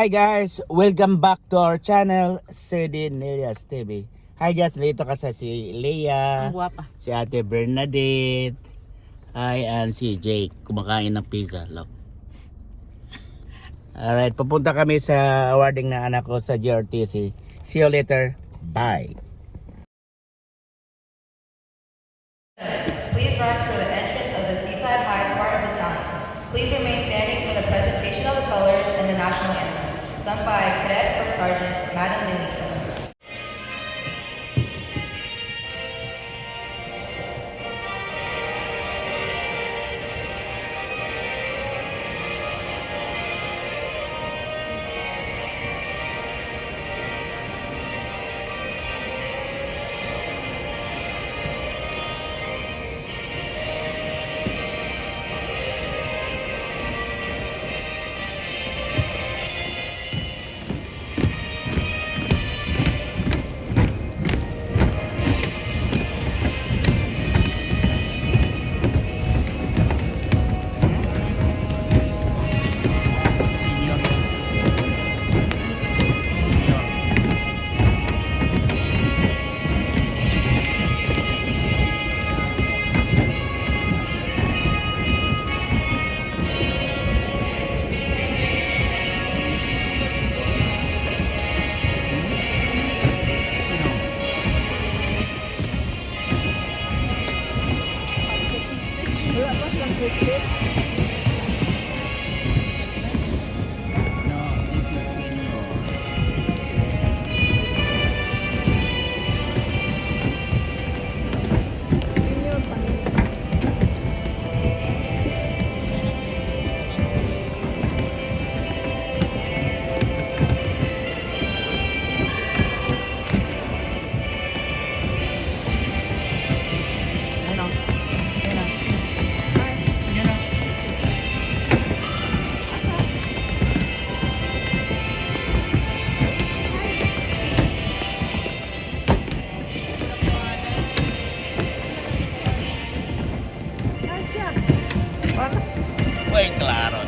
Hi guys, welcome back to our channel, CD Nelias TV. Hi guys, dito kasi si Leah, Ang guwapa. si Ate Bernadette, hi, and si Jake, kumakain ng pizza. Look. Alright, pupunta kami sa awarding ng anak ko sa JROTC. See you later, bye. Please rise for the entrance of the Seaside High Spartan Battalion. Please remain standing for the presentation of the colors and the national anthem, sung by Cadet First Sergeant Madam Lilita. Uy, klaro.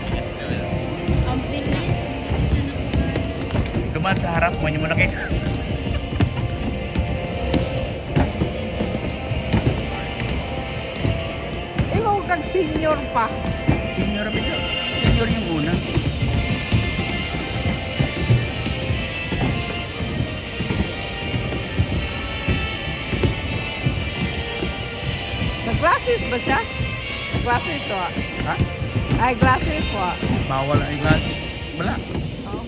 Ang bilis. Dumaan sa harap mo, hindi mo nakita. Ikaw kag senior pa. Senior ba siya? Senior yung una. Nag-glasses ba siya? Nag-glasses to. Ha? Ay, glasses po. Bawal ang glass. Wala. Oh.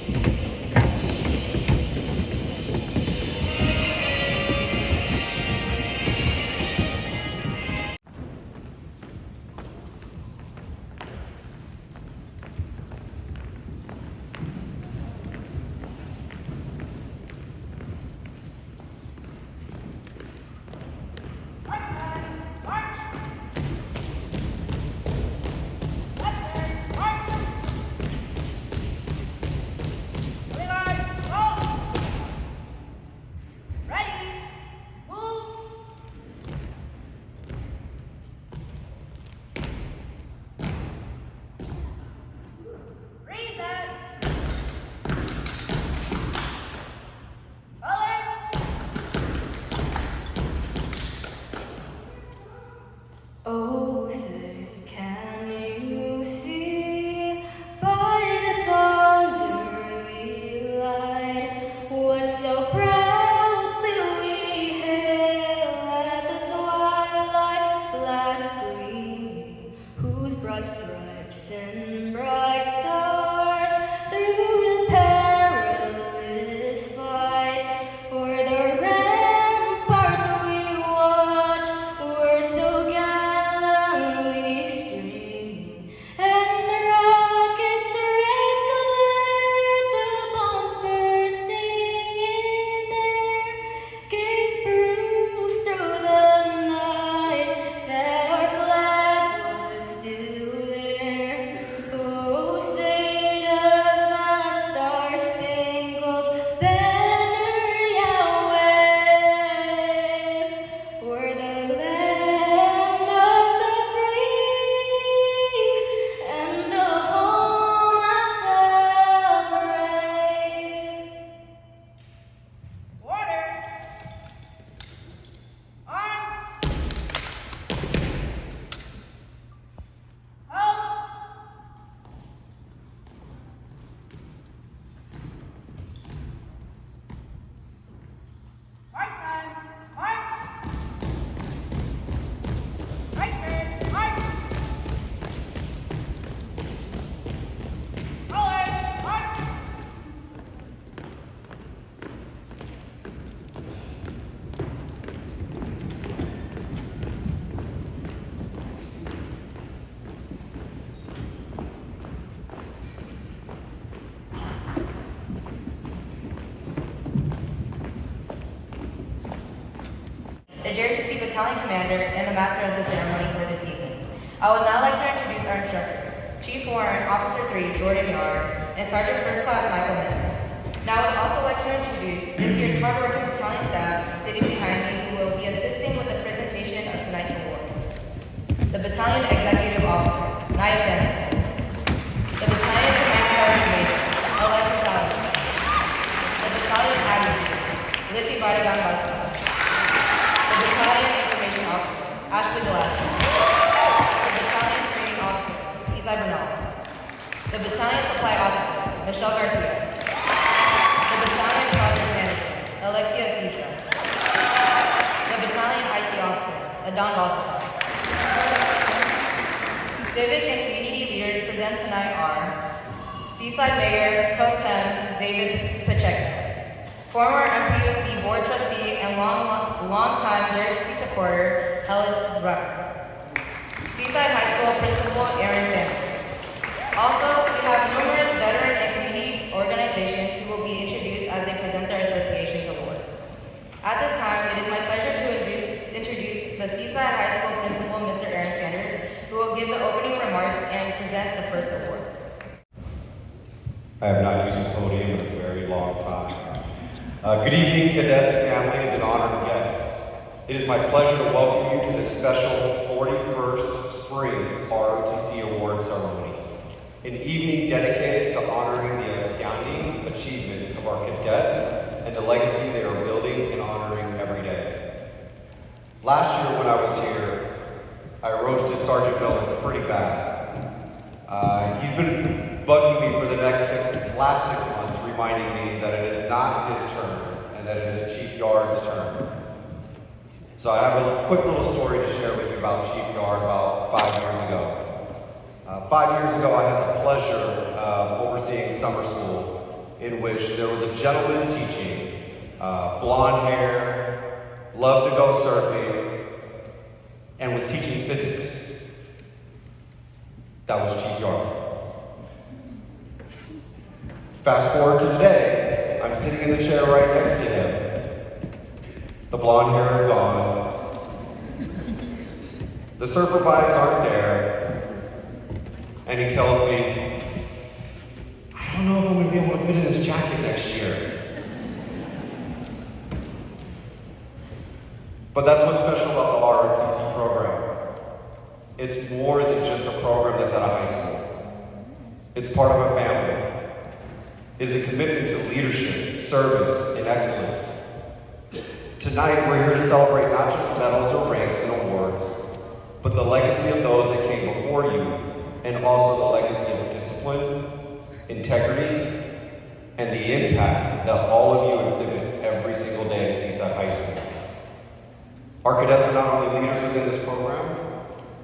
Oh, say, can you see by the dawn's early light what so proudly we hail at the twilight's last gleaming, whose broad stripes and bright stars through the perilous fight o'er the ramparts we watched were so gallantly streaming, and the rockets' red glare, the bombs bursting in the JROTC Battalion Commander, and the Master of the Ceremony for this evening. I would now like to introduce our instructors, Chief Warrant Officer 3, Jordan Yard, and Sergeant First Class Michael Miller. Now I would also like to introduce this year's hardworking battalion staff sitting behind me who will be assisting with the presentation of tonight's awards. The Battalion Executive Officer, Naya Samuel. The Battalion Command Sergeant Major, Alexis Salazar. The Battalion Admin, Litzy Bardagan Baltasar. The Battalion Information Officer, Ashley Velasquez. The Battalion Training Officer, Isai Bernal. The Battalion Supply Officer, Michelle Garcia. The Battalion Project Manager, Alexia Sidra. The Battalion IT Officer, Adon Baltasar. Civic and community leaders present tonight are Seaside Mayor Pro Tem David Pacheco, former MPUSD Board Trustee and long-time JROTC supporter Helen Rucker, Seaside High School Principal Aaron Sanders. Also, we have numerous veteran and community organizations who will be introduced as they present their association's awards. At this time, it is my pleasure to introduce the Seaside High School Principal, Mr. Aaron Sanders, who will give the opening remarks and present the first award. I have not used a podium in a very long time. Good evening, cadets, families, and honored guests. It is my pleasure to welcome you to this special 41st Spring ROTC Award Ceremony, an evening dedicated to honoring the outstanding achievements of our cadets and the legacy they are building and honoring every day. Last year when I was here, I roasted Sergeant Miller pretty bad. He's been bugging me for the last 6 months, reminding me that it is not his turn and that it is Chief Yard's turn. So I have a quick little story to share with you about Chief Yard about 5 years ago. 5 years ago, I had the pleasure of overseeing summer school in which there was a gentleman teaching, blonde hair, loved to go surfing, and was teaching physics. That was Chief Yard. Fast forward to today, I'm sitting in the chair right next to him. The blonde hair is gone. The surfer vibes aren't there. And he tells me, I don't know if I'm gonna be able to fit in this jacket next year. But that's what's special about the ROTC program. It's more than just a program that's at a high school. It's part of a family. It is a commitment to leadership, service, and excellence. Tonight, we're here to celebrate not just medals or ranks and awards, but the legacy of those that came before you, and also the legacy of discipline, integrity, and the impact that all of you exhibit every single day at Seaside High School. Our cadets are not only leaders within this program,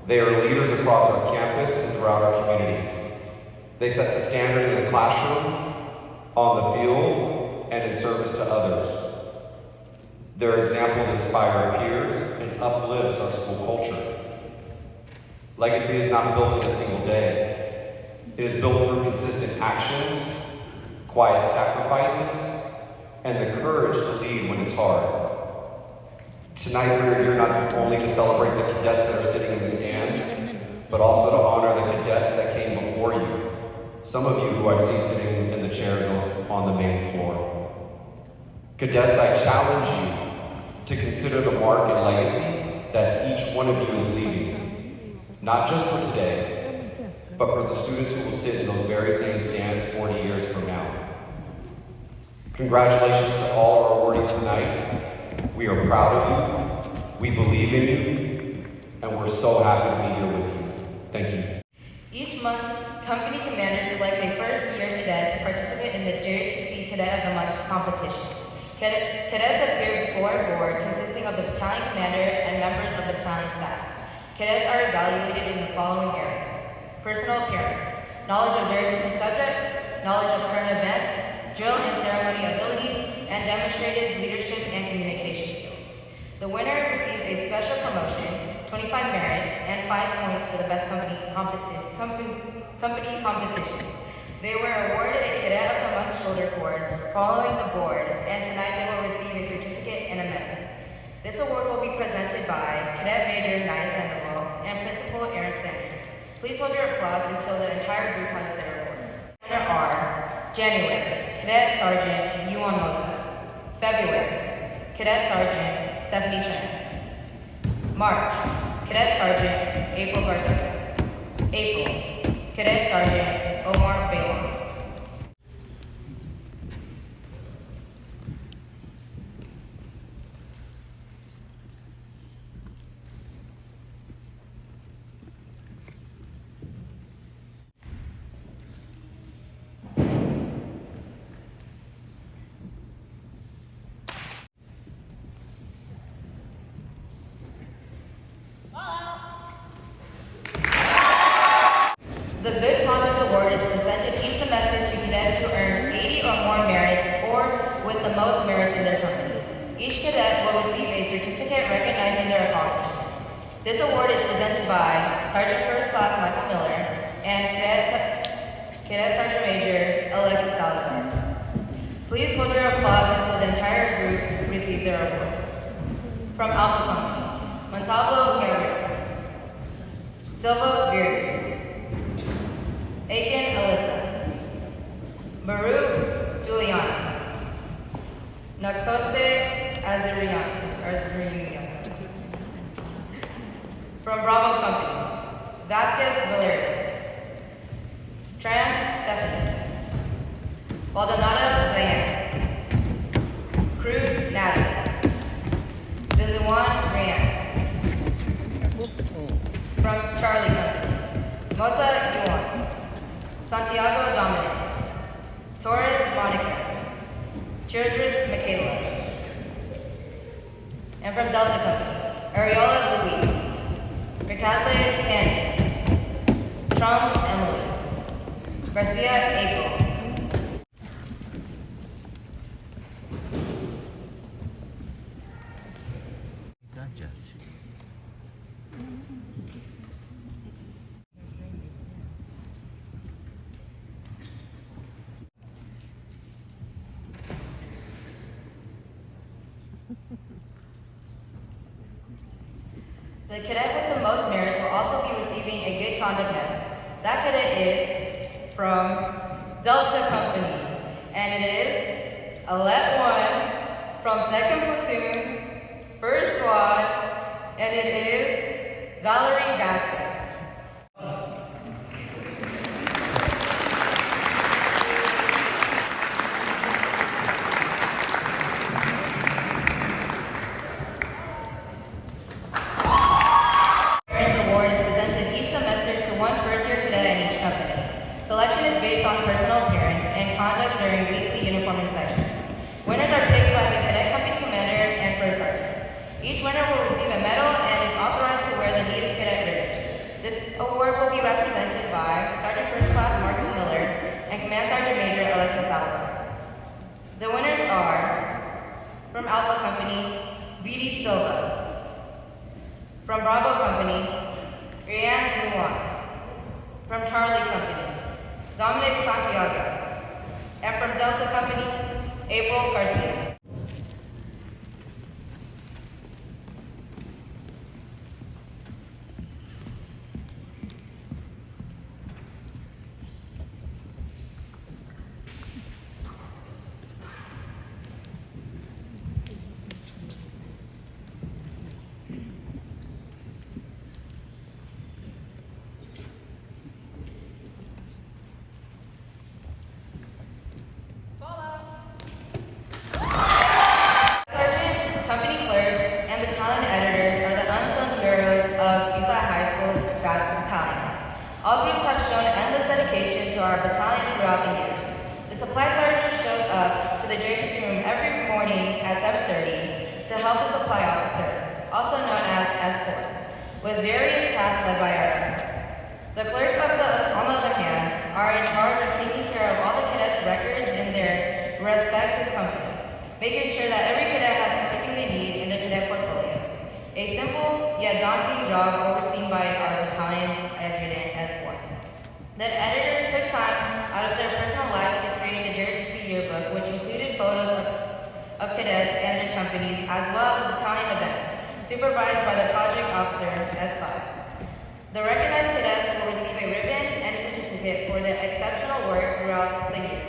they are leaders across our campus and throughout our community. They set the standard in the classroom, on the field, and in service to others. Their examples inspire our peers and uplifts our school culture. Legacy is not built in a single day. It is built through consistent actions, quiet sacrifices, and the courage to lead when it's hard. Tonight we're here not only to celebrate the cadets that are sitting in the stands, but also to honor the cadets that came before you. Some of you who I see sitting in the chairs on the main floor. Cadets, I challenge you to consider the mark and legacy that each one of you is leaving. Not just for today, but for the students who will sit in those very same stands 40 years from now. Congratulations to all our awardees tonight. We are proud of you, we believe in you, and we're so happy to be here with you. Thank you. Each month, company commanders select a first-year cadet to participate in the JROTC Cadet of the Month competition. Cadets appear before a board consisting of the battalion commander and members of the battalion staff. Cadets are evaluated in the following areas: personal appearance, knowledge of JROTC subjects, knowledge of current events, drill and ceremony abilities, and demonstrated leadership and communication skills. The winner receives a special promotion, 25 merits, and 5 points for the best company competition. They were awarded a Cadet of the Month shoulder cord following the board, and tonight they will receive a certificate and a medal. This award will be presented Please hold your applause until the entire group has their award. There are January, Cadet Sergeant Yuan Mota. February, Cadet Sergeant Stephanie Chen. March, Cadet Sergeant April Garcia. April, Cadet Sergeant Omar Baylon. The Good Conduct Award is presented each semester to cadets who earn 80 or more merits or with the most merits in their company. Each cadet will receive a certificate recognizing their accomplishment. This award is presented by Sergeant First Class Michael Miller and Cadet Sergeant Major Alexis Salazar. Please hold your applause until the entire groups receive their award. From Alpha Company, Montalvo Gabriel, Silva Viri, Aiken Alyssa, Baruch Juliana, Nakoste Azarian. From Bravo Company, Vasquez Valerio, Tran Stephanie, Baldonado Zayan, Cruz Natalie, Villuan Ryan. From Charlie Company, Mota Yuan, Santiago Dominic, Torres Monica, Childress Michaela. And from Delta Company, Ariola Luis, Ricadle Candy, Trump Emily, Garcia April. The cadet with the most merits will also be receiving a Good Conduct Medal. That cadet is from Delta Company, and it is Alette 1 from 2nd Platoon, 1st Squad, and it is Valerie Vasquez. Selection is based on personal appearance and conduct during weekly uniform inspections. Winners are picked by the cadet company commander and first sergeant. Each winner will receive a medal and is authorized to wear the neatest cadet ribbon. This award will be represented by Sergeant First Class Martin Miller and Command Sergeant Major Alexis Salazar. The winners are from Alpha Company, B.D. Silva. From Bravo Company, Rianne Nguyen. From Charlie Company, Dominic Santiago, and from Delta Company, April Garcia. All groups have shown endless dedication to our battalion throughout the years. The supply sergeant shows up to the JROTC room every morning at 7:30 to help the supply officer, also known as escort, with various tasks led by our escort. The clerk, on the other hand, are in charge of taking care of all the cadets' records in their respective companies, making sure that every cadet has everything they need in their cadet portfolios. A simple yet daunting job overseen by our battalion adjutant escort. The editors took time out of their personal lives to create the JROTC yearbook, which included photos of cadets and their companies, as well as battalion events, supervised by the project officer, S5. The recognized cadets will receive a certificate for their exceptional work throughout the year.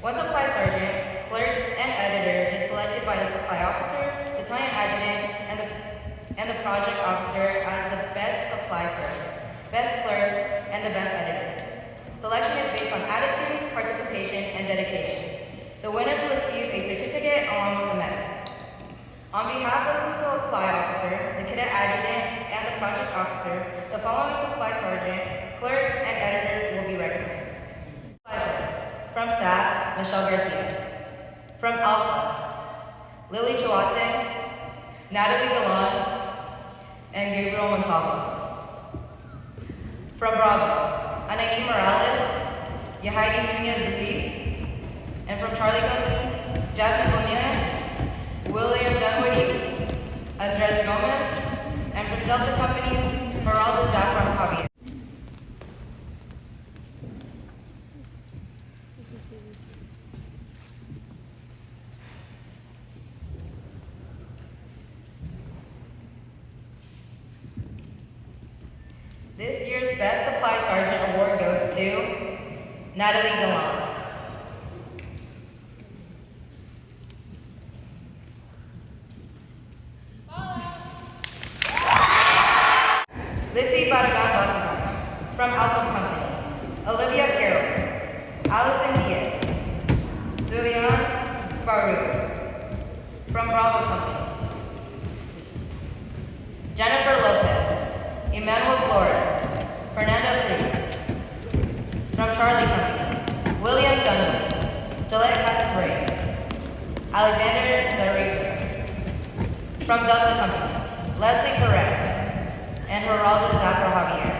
One supply sergeant, clerk, and editor is selected by the supply officer, battalion adjutant, and the project officer as the best supply sergeant, best clerk, and the best editor. Selection is based on attitude, participation, and dedication. The winners will receive a certificate along with a medal. On behalf of the supply officer, the cadet adjutant, and the project officer, the following supply sergeant, clerks, and editors will be recognized. Supply sergeants. From staff, Michelle Garcia. From Alpha, Lily Chawate, Natalie Galan, and Gabriel Montalvo. From Bravo, Anaí Morales, Yahaidi Nunez Ruiz, and from Charlie Company, Jasmine Bonilla, William Dunwoody, Andres Gomez, and from Delta Company, Geraldo Zafra Javier. This year's Best Supply Sergeant Award goes to Natalie Galan. Litzy Baragan Baltazar. From Alpha Company, Olivia Carroll, Allison Diaz, Zulian Baru. From Bravo Company, Jennifer Lopez, Emmanuel Flores, Fernando Cruz. From Charlie Company, William Dunwoody, Gillette Casas Reyes, Alexander Zarico. From Delta Company, Leslie Perez, and Geraldo Zafra Javier.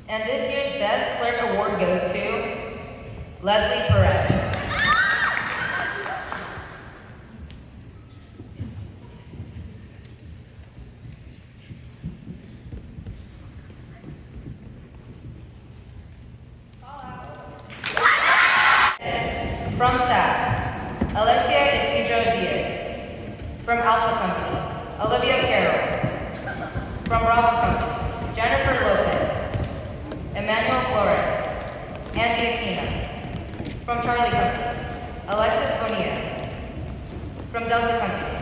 And this year's Best Clerk Award goes to Leslie Perez. From staff, Alexia Isidro Diaz. From Alpha Company, Olivia Carroll. From Bravo Company, Jennifer Lopez, Emmanuel Flores, Andy Aquino. From Charlie Company, Alexis Bonilla. From Delta Company,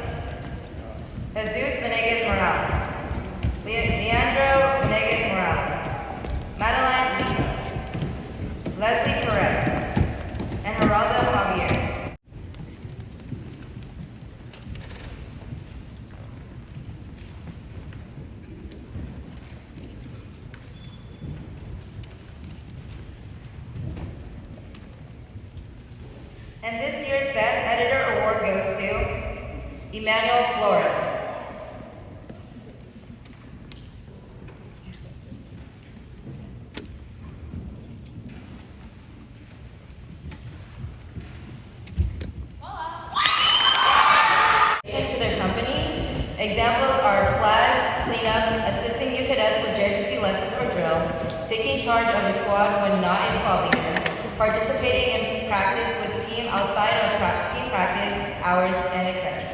Jesus Venegas Morales, Leandro Venegas Morales, Madeline Leo, Leslie Perez, and Geraldo Javier. And this year's Best Editor Award goes to Emmanuel Flores. To their company, examples are flag, cleanup, assisting new cadets with JROTC lessons or drill, taking charge of a squad when not in squad leader, participating in practice with team outside of team practice hours, and etc.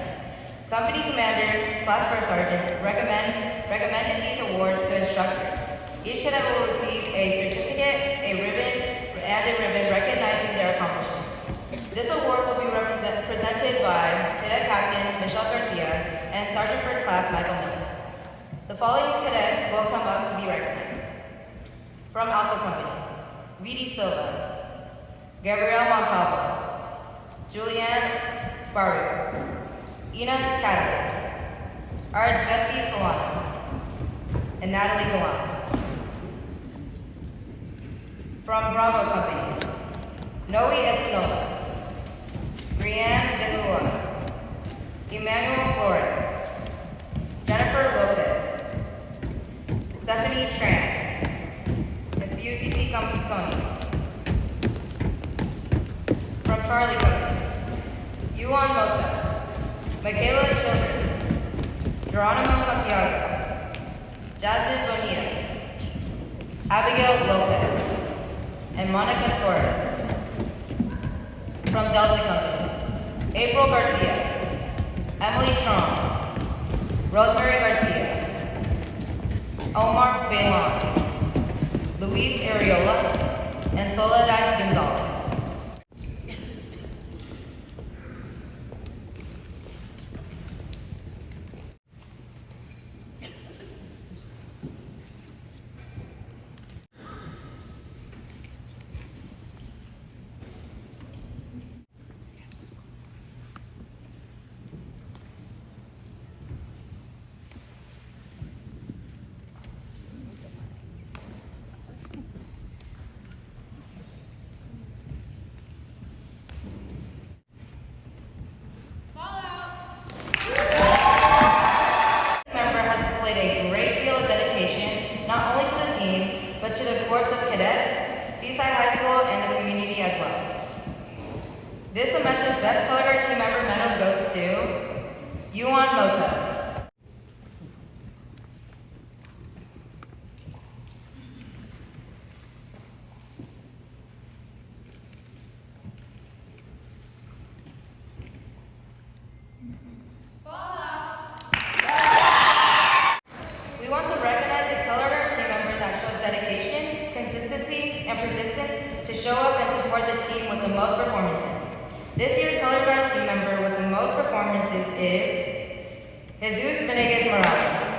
Company commanders / first sergeants recommended these awards to instructors. Each cadet will receive a certificate, a ribbon recognizing their accomplishment. This award will be presented by Cadet Captain Michelle Garcia and Sergeant First Class Michael Miller. The following cadets will come up to be recognized. From Alpha Company, Vidi Silva, Gabrielle Montalvo, Julianne Baru, Ina Catalan, Betsy Solano, and Natalie Galan. From Bravo Company, Noe Espinola, Brianne Benlua, Emmanuel Flores, Jennifer Lopez, Stephanie Tran, and Siuditi Camputoni. From Charlie Company, Yuan Mota, Michaela Childress, Geronimo Santiago, Jasmine Bonilla, Abigail Lopez, and Monica Torres. from Delta Company. April Garcia, Emily Tron, Rosemary Garcia, Omar Bailon, Luis Ariola, and Soledad Gonzalez. Member has displayed a great deal of dedication, not only to the team, but to the Corps of Cadets, Seaside High School, and the community as well. This semester's Best Color Guard Team Member medal goes to Yuan Mota. We want to recognize a Color Guard team member that shows dedication, consistency, and persistence to show up and support the team with the most performances. This year's Color Guard team member with the most performances is Jesus Venegas Morales.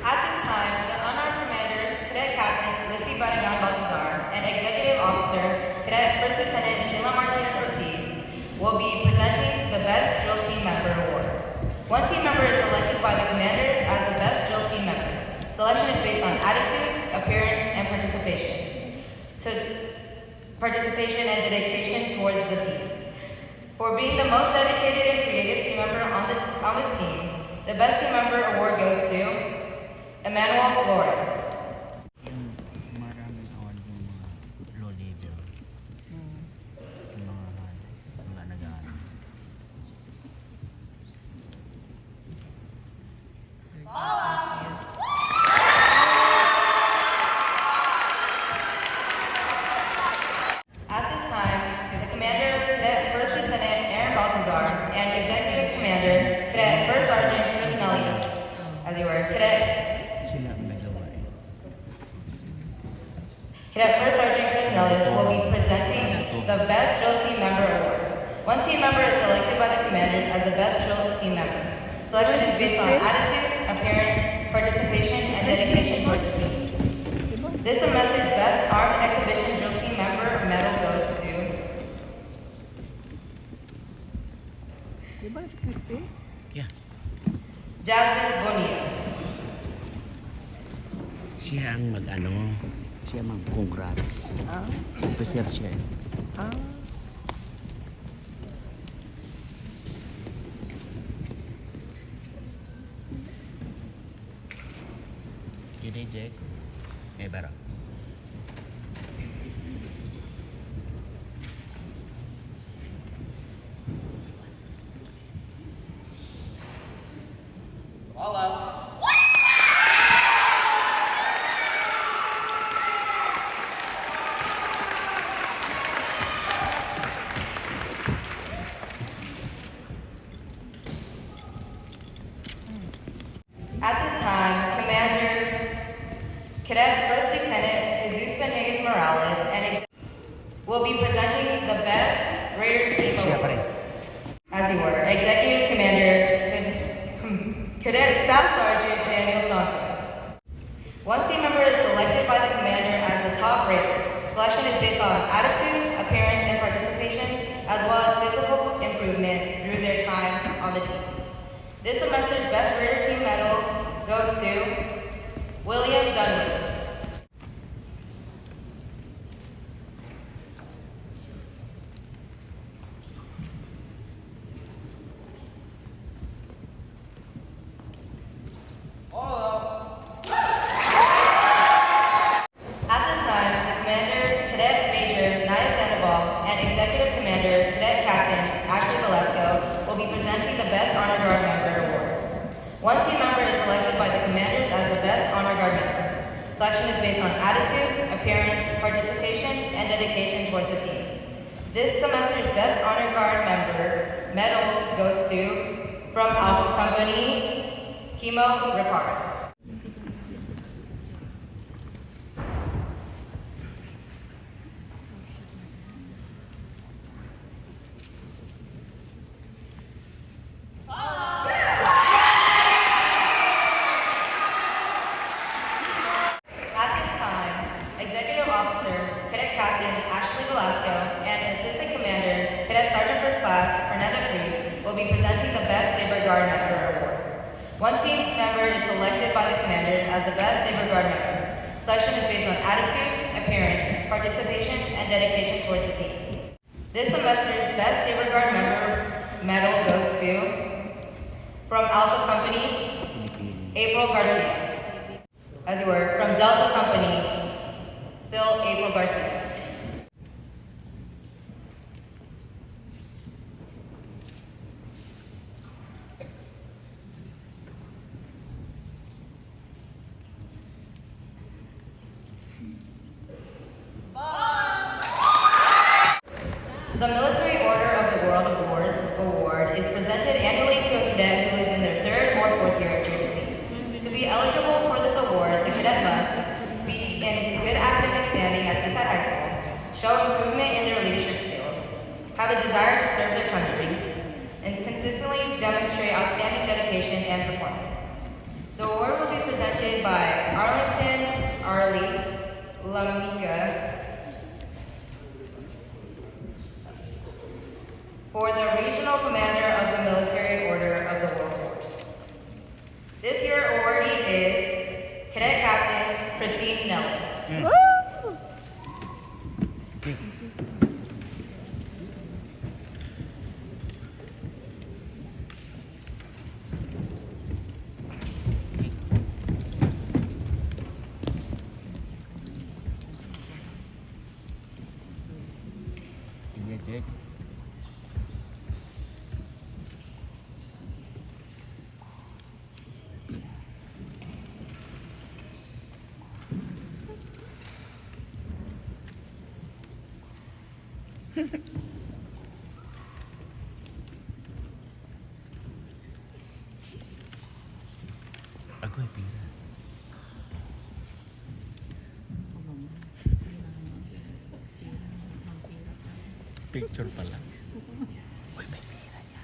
At this time, the unarmed commander, Cadet Captain Lindsay Barragan Baltazar, and Executive Officer, Cadet First Lieutenant Sheila Martinez Ortiz, will be presenting the Best Drill Team Member Award. One team member is selected by the commanders as the Best Drill Team Member. Selection is based on attitude, appearance, and participation and dedication towards the team. For being the most dedicated and creative team member on this team, the Best Team Member Award goes to Emmanuel Flores. Maraming award yung mga low level. Yung mga nag-aaral. At this time, the Commander, Cadet First Lieutenant Aaron Baltazar, and Executive Commander, Cadet First Sergeant Chris Nellius, as you were, Sila ang nagawa eh. Cadet First Sergeant Chris Nellius will be presenting the Best Drill Team Member Award. One team member is selected by the commanders as the Best Drill Team Member. Selection is based on attitude, appearance, participation, and dedication towards the team. This semester's Best Armed Exhibition Drill Team Member medal goes to Diba si Christy? Yeah. Jasmine Bonilla. Siya ang siya mag-congrats. Officer siya eh. Yun eh, Jack. Eh, pero. At this time, Commander, Cadet First Lieutenant Jesus Venegas Morales and will be presenting the Best Raider Team Siya pa Award. rin. As you were, Executive Commander, Cadet Staff Sergeant Daniel Santos. One team member is selected by the commander as the top raider. Selection is based on attitude, appearance, and participation, as well as physical improvement through their time on the team. This semester's Best Raider Team medal goes to William Dunwoody. At this time, the Commander, Cadet Major Naya Sandoval, and Executive Commander, Cadet Captain Ashley Velasco will be presenting the Best Honor Guard member. Selection is based on attitude, appearance, participation, and dedication towards the team. This semester's Best Honor Guard member medal goes to, from Alpha Company, Kimo Ripard. At this time, Executive Officer, Cadet Captain Ashley Velasco, and Assistant Commander, Cadet Sergeant First Class Fernanda Cruz will be presenting the Best Saber Guard Member Award. One team member is selected by the commanders as the Best Saber Guard member. Selection is based on attitude, appearance, participation, and dedication towards the team. This semester's Best Saber Guard member medal goes to, from Alpha Company, April Garcia. As you were, from Delta Company, still April Garcia. The Military Order of the World Award is presented annually to a cadet who is in their third or fourth year at JROTC. To be eligible for this award, the cadet must be in good academic standing at Seaside High School, show improvement in their leadership skills, have a desire to serve their country, and consistently demonstrate outstanding dedication and performance. The award will be presented by Arlington Lamiga for the Regional Commander of the Military Order of the World Force. This year awardee is Cadet Captain Christine Nellis. Ako ay pira. Picture pala. Uy, may pira niya.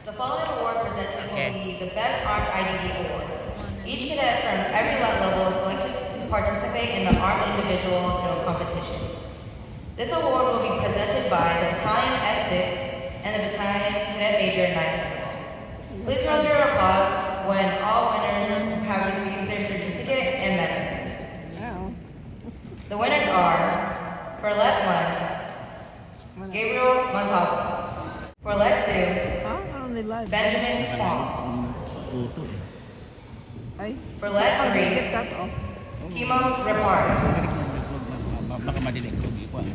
The following award presented will be the Best Armed IDD Award. Each cadet from every level is selected to participate in the Armed Individual Drill Competition. This award will be presented by the Battalion F6 and the Battalion Cadet Major 97. Please round your applause when all winners have received their certificate and medal. Wow. The winners are, for Let 1, Gabriel Montalvo. For Let 2, Ah, nila. Benjamin Huang. Tuto eh. Ay. For Let Get 3, that off. Kimo Ripard. Baka madilim.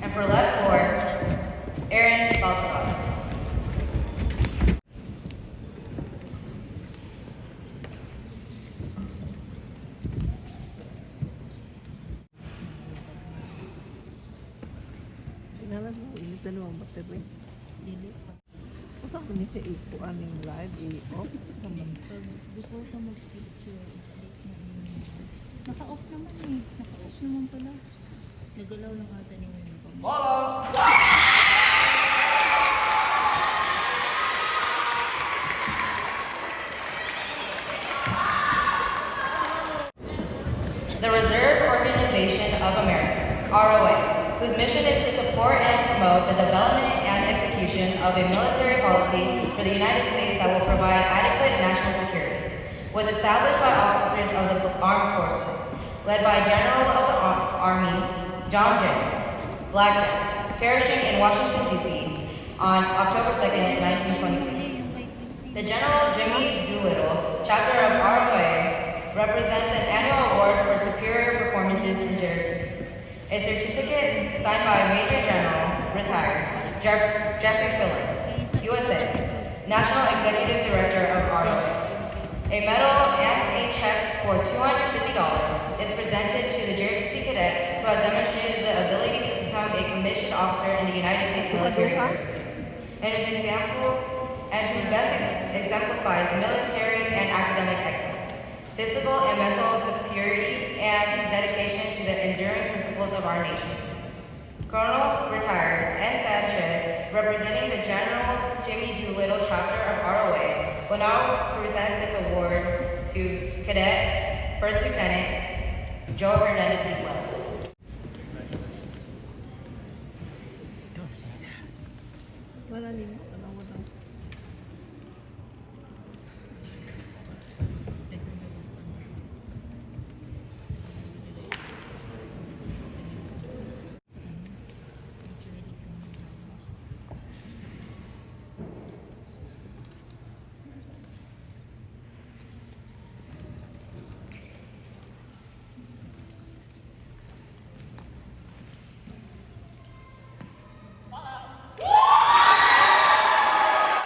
And for Let 4, Aaron Baltazar. Inalam mo, ini dalawang battery. Dili pa. Usa ko ni siya ipuan yung live, i-off. Before ka mag-picture, naka-off naman eh. Naka-off naman pala. Nagalaw lang ata ni William. The Reserve Organization of America, ROA, whose mission is to support and promote the development and execution of a military policy for the United States that will provide adequate national security, was established by officers of the armed forces, led by General of the Armies, John J. Blackjack, perishing in Washington, D.C. on October 2nd, 1922. The General Jimmy Doolittle, chapter of ROA, represents an annual award for superior performances in JROTC. A certificate signed by Major General, retired, Jeffrey Phillips, USA, National Executive Director of ROA. A medal and a check for $250 is presented to the JROTC cadet who has demonstrated the ability to become a commissioned officer in the United States Military Services, and who best exemplifies military and academic excellence, physical and mental superiority, and dedication to the enduring principles of our nation. Colonel Retired N. Sanchez, representing the General Jimmy Doolittle chapter of ROA, will now present this award to Cadet First Lieutenant Joe Hernandez Islas. Wala din. Wala.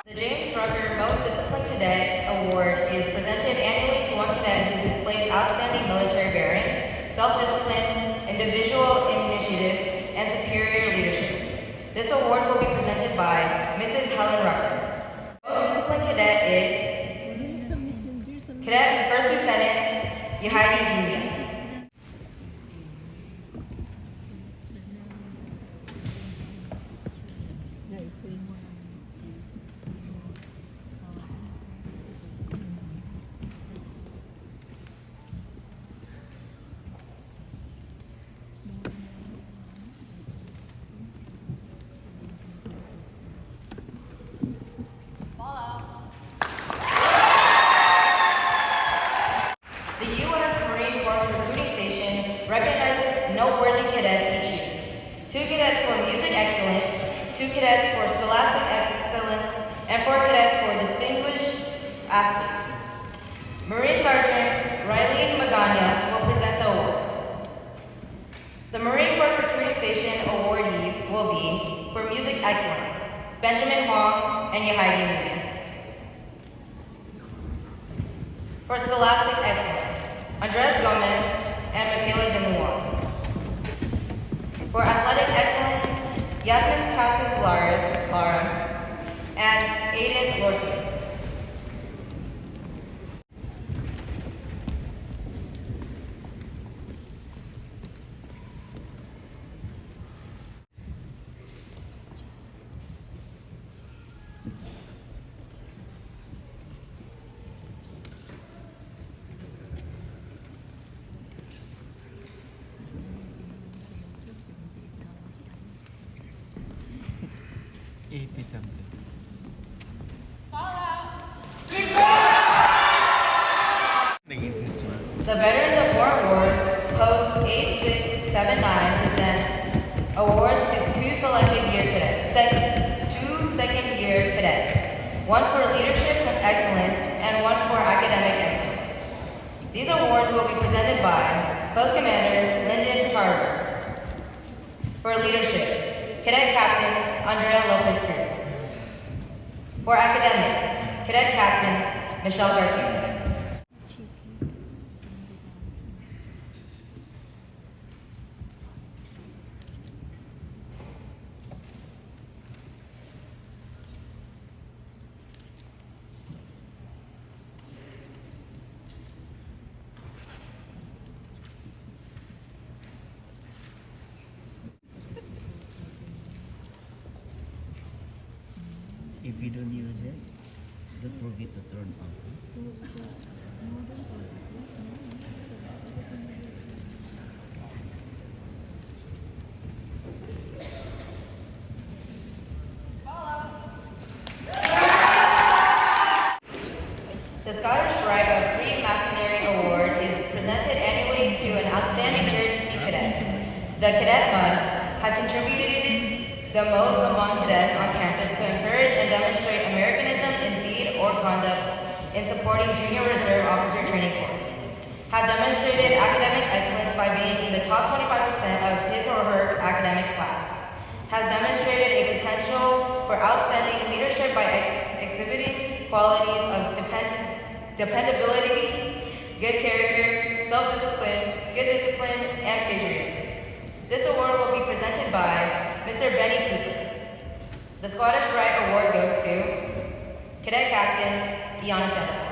The James Rucker Most Disciplined Cadet Award is presented annually to one cadet who displays outstanding military bearing, self-discipline, individual initiative, and superior leadership. This award will be presented by Mrs. Helen Rucker. Most Disciplined Cadet is Cadet First Lieutenant Yahaidi Nunez. The U.S. Marine Corps Recruiting Station recognizes noteworthy cadets each year. 2 cadets for music excellence, 2 cadets for scholastic excellence, and 4 cadets for distinguished athletes. Marine Sergeant Riley Magana will present the awards. The Marine Corps Recruiting Station awardees will be for music excellence, Benjamin Huang and Yahaidi Nunez. For scholastic excellence, Andres Gomez and Michaela Binluan. For athletic excellence, Yasmin Casas Lara and Aiden Lorsi. Something. The Veterans of Foreign Wars, Post 8679 presents awards to 2 second-year cadets, 1 for leadership excellence and 1 for academic excellence. These awards will be presented by Post Commander Lyndon Tarver. For leadership, Cadet Captain Andrea Lopez Cruz. For academics, Cadet Captain Michelle Garcia. If you don't use it, don't forget to turn off. The Scottish Rite of Freemasonry Award is presented annually to an outstanding JROTC cadet. The cadet must have contributed the most among cadets on campus to encourage and demonstrate Americanism in deed or conduct in supporting Junior Reserve Officer Training Corps. have demonstrated academic excellence by being in the top 25% of his or her academic class, has demonstrated a potential for outstanding leadership by exhibiting qualities of dependability, good character, good discipline, and patriotism. This award will be presented by Mr. Benny Cooper. The Scottish Rite Award goes to Cadet Captain Iana Sandoval.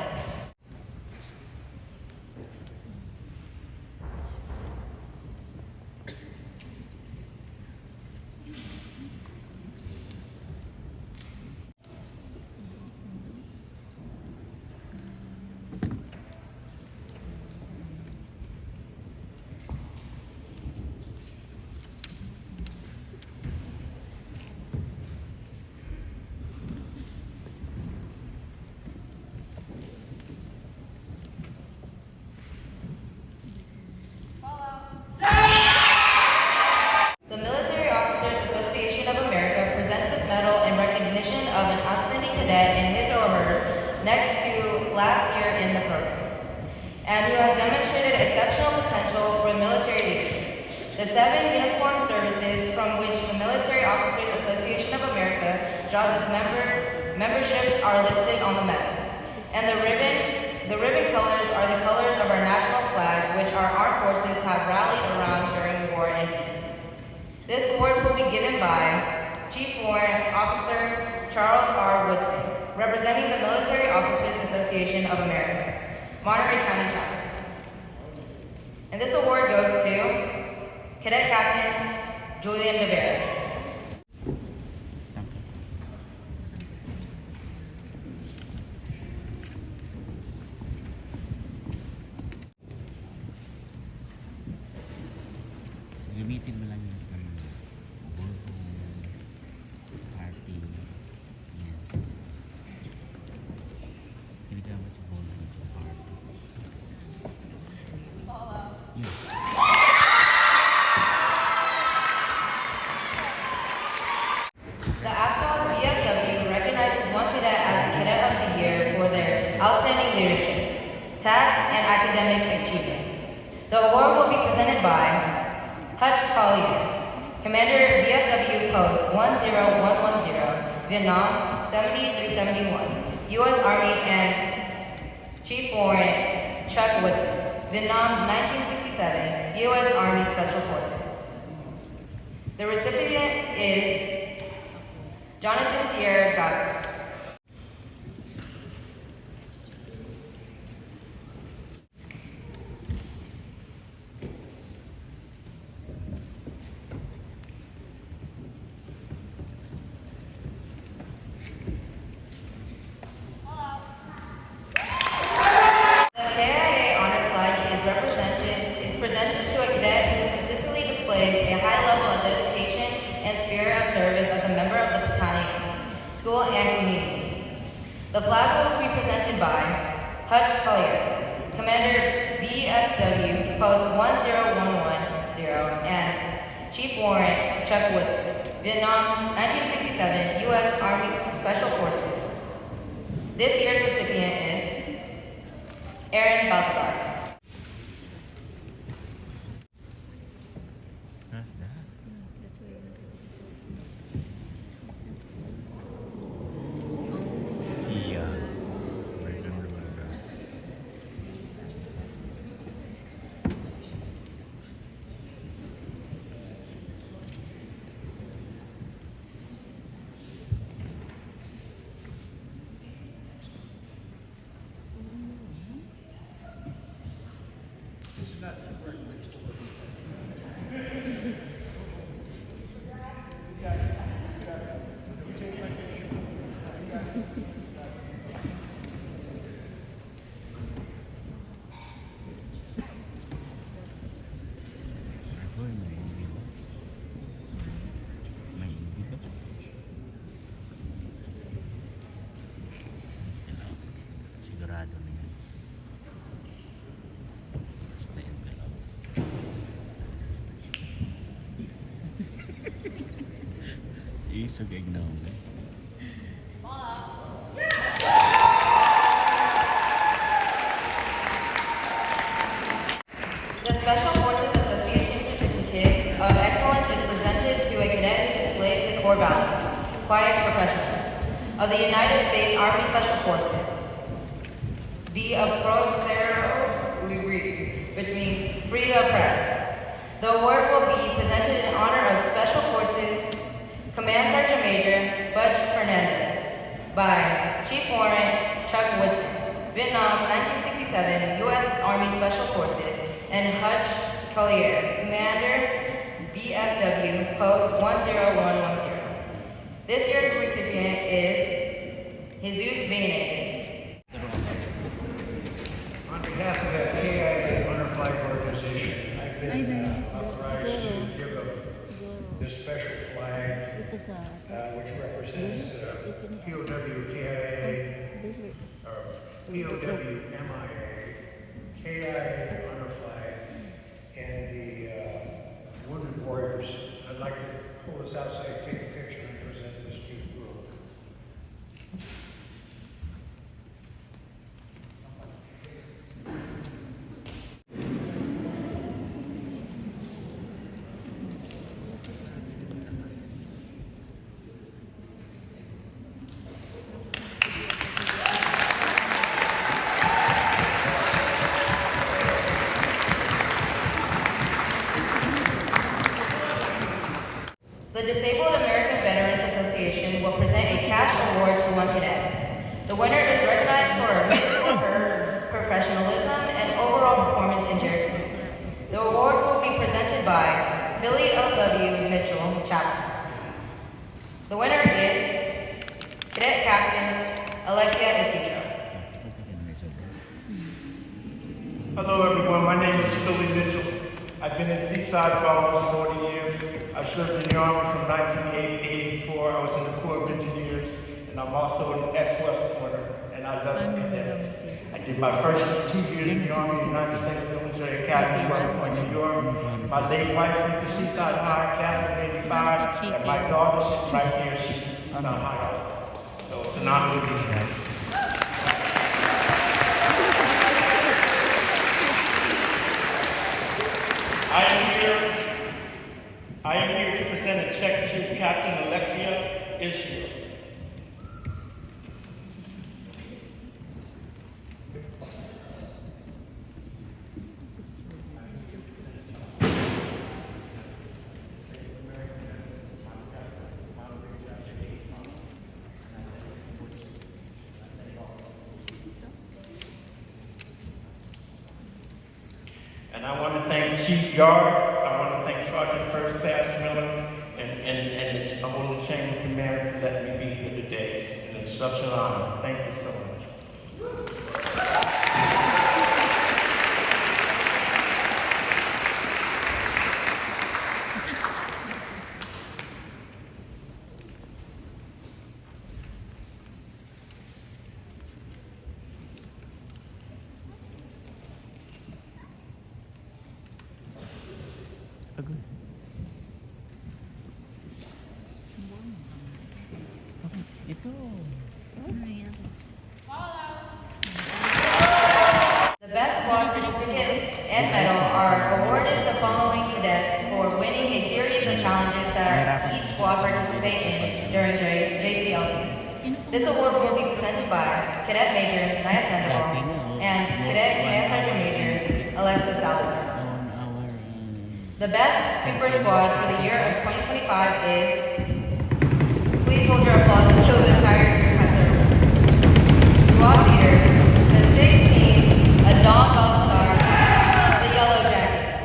The Military Officers Association of America presents this medal in recognition of an outstanding cadet in his or hers next to last year in the program, and who has demonstrated exceptional potential for military leadership. The 7 uniformed services from which the Military Officers Association of America draws its membership are listed on the medal, and the ribbon colors are the colors of our national flag, which our armed forces have rallied around during war and peace. This award will be given by Chief Warrant Officer Charles R. Woodson, representing the Military Officers Association of America, Monterey County Chapter. And this award goes to Cadet Captain Julian DeVera. Gamitin mo lang yung party. Yan. Ginagamit sa ballroom party. Yan. The Aptos VFW recognizes one cadet as the Cadet of the Year for their outstanding leadership, tact, and academic achievement. The award will be presented by Hutch Collier, Commander VFW Post 10110, Vietnam 70-71, U.S. Army, and Chief Warrant Chuck Woodson, Vietnam 1967, U.S. Army Special Forces. The recipient is Jonathan Sierra Gossett. Presented to a cadet who consistently displays a high level of dedication and spirit of service as a member of the battalion, school, and community. The flag will be presented by Hutch Collier, Commander VFW Post 10110, and Chief Warrant Chuck Woodson, Vietnam 1967, U.S. Army Special Forces. This year's recipient is Aaron Baltazar. That's that. Yeah. I remember what it does. Ako ay maingit. Maingit ba? Sigurado na yan. Basta envelope. Isog egnaw mo. quiet professionals of the United States Army Special Forces. D. Aprocero Uri, which means free the oppressed. The award will be presented in honor of Special Forces Command Sergeant Major Butch Fernandez by Chief Warrant Chuck Woodson, Vietnam, 1967, U.S. Army Special Forces, and Hutch Collier, Commander BFW, Post 10110. This year's recipient is Jesus Venegas. On behalf of the KIA Honor Flag Organization, I've been authorized to give this special flag, Ito sa which represents POW KIA, or POW MIA, KIA Honor Flag, and the Wounded Warriors. I'd like to pull this outside, take a picture, and present this to the group. The Disabled American Veterans Association will present a cash award to one cadet. The winner is recognized for his or her professionalism and overall performance in JROTC. The award will be presented by Philly L.W. Mitchell Chapman. The winner is Cadet Captain Alexia Isidro. Hello everyone, my name is Philly Mitchell. I've been at Seaside for almost 40 years. I served in the Army from 1980 to 84. I was in the Corps of Engineers, and I'm also an ex-West Pointer, and I love the cadets. I did my first 2 years in the Army, United States Military Academy, West Point, New York. My late wife went to Seaside High, class of 85, and my daughter sits right there. She's in Seaside High also. So it's an honor to be here. I am here to present a check to Captain Alexia Israel. And I want to thank Chief Yard, I want to thank Sergeant First Class Miller, and the whole chain of command for letting me be here today. And it's such an honor. Thank you so much. Ito. The Best Squad Certificate and Medal are awarded the following cadets for winning a series of challenges that each squad participate in during JCLC. This award will be presented by Cadet Major Naya Sandoval and Cadet Command Sergeant Major Alexis Salazar. The Best Super Squad for the year of 2025 is, please hold your applause until the entire group has their squad leader, the 6th team, Adon Balthazar, the Yellow Jackets.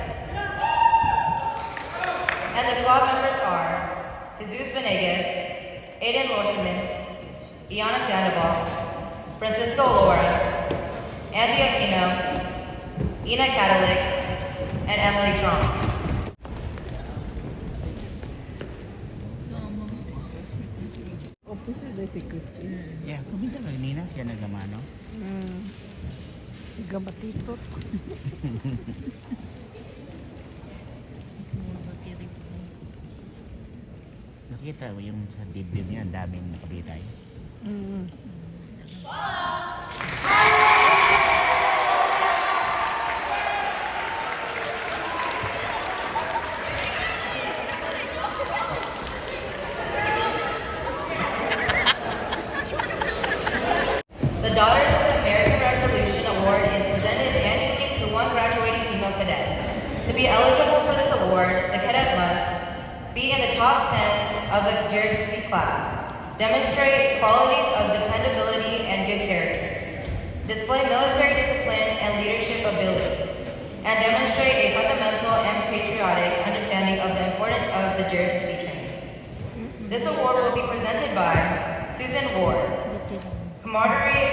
And the squad members are Jesus Venegas, Aiden Lorseman, Iana Sandoval, Francisco Laura, Andy Aquino, Ina Catalic, and Emily Trump. Officer de si Christine. Yeah, kumita na nina siya nagamano. Gabatitot. Nakita mo yung sa dibdib niya, ang daming nakabitay. top 10 of the JROTC class. Demonstrate qualities of dependability and good character. Display military discipline and leadership ability. And demonstrate a fundamental and patriotic understanding of the importance of the JROTC training. This award will be presented by Susan Ward, Camaraderie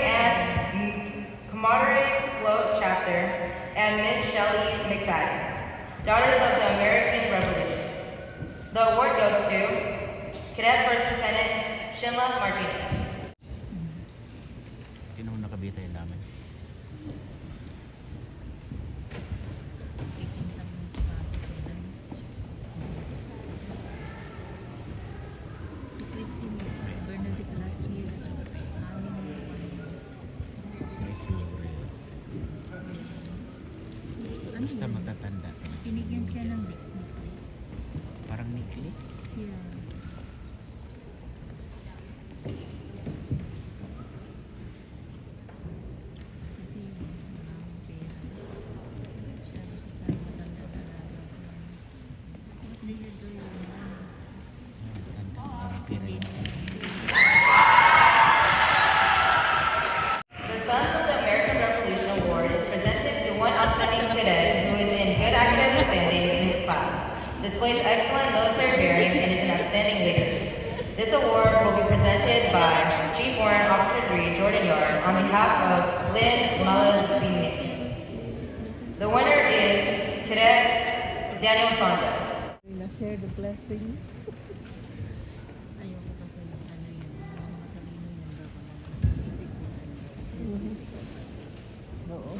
Sloat Chapter, and Miss Shelley McFadden, Daughters of the American Revolution. The award goes to Cadet First Lieutenant Shinla Martinez. Sino mo nakabita yung laman? Si Christine Bernadette last year. May sure. Ano Basta yun? matatanda. Binigyan siya ng necklace. Parang necklace. Yeah. Kasi pera. Sabi ko sa matanda na what do you do? Matanda. Parang pera yun. The Sons of the American Revolution Award is presented to one outstanding cadet who is in good academic standing in his class, displays excellent military bearing, and is an outstanding leader. This award will be presented by Chief Warrant Officer 3 Jordan Yard on behalf of Lynn Malazini. The winner is Cadet Daniel Sanchez. Na-share the blessings. Ayoko kasi ano yun, mga matalino yung dapat Oo.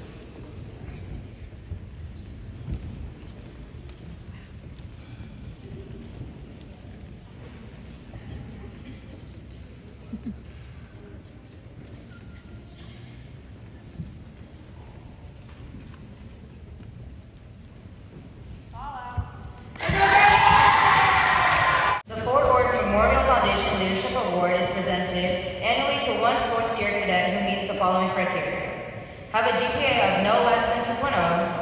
The Fort Ord Memorial Foundation Leadership Award is presented annually to one fourth-year cadet who meets the following criteria. Have a GPA of no less than 2.0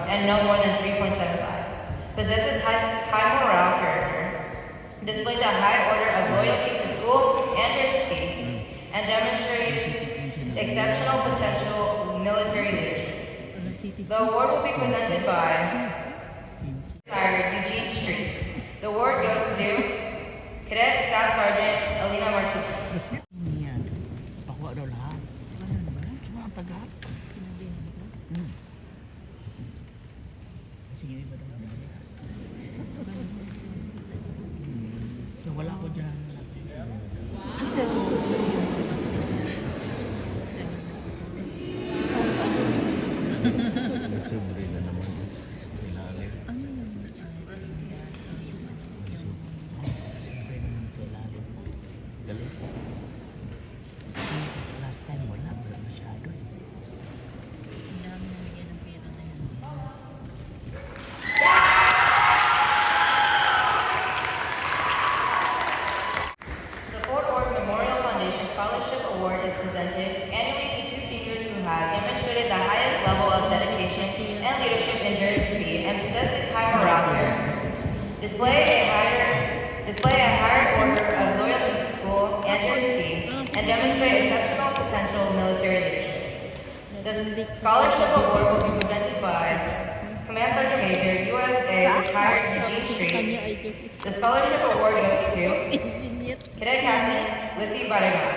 and no more than 3.75. Possesses high moral character. Displays a high order of loyalty to school and JROTC. And demonstrates exceptional potential military leadership. The award will be presented by Retired Eugene Street. The award goes to Cadet Staff Sergeant Alina Martinez. Yan. Pakuha daw lahat. Ano naman? Mga tagat. Sige, iba daw. So, wala ko dyan. Sobre na naman. Ilalim. ano yung Siyempre naman sa ilalim. Galing. Last time wala masyado. ang dami na bigyan ng pera na yan. The Fort Ord Memorial Foundation Scholarship Award is presented annually to two seniors who have demonstrated the highest level of dedication and leadership in JROTC and possesses high morale character. Display a higher order of loyalty to school and JROTC and demonstrate exceptional potential military leadership. The scholarship award will be presented by Command Sergeant Major, USA, retired Eugene Street. Kanya ay just The scholarship award goes to vignette. Cadet Captain Lizzie Barragan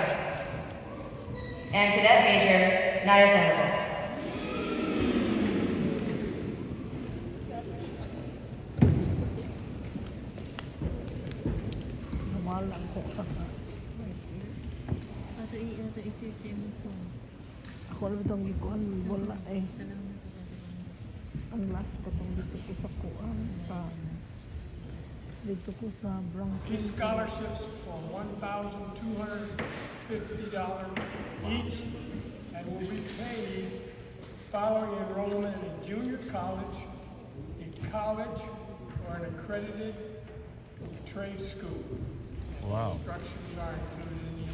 and Cadet Major Naya Sandoval. Namal ang ko. Ato i-search mo ko. Ako lang itong gikuan. Wala eh. Salamat ko kasi. Ang last ko itong dito ko sa kuan. Dito ko sa Brankin. These scholarships for $1,250 each and will be paid following enrollment in junior college, a college, or an accredited trade school. Wow. Instructions are included in the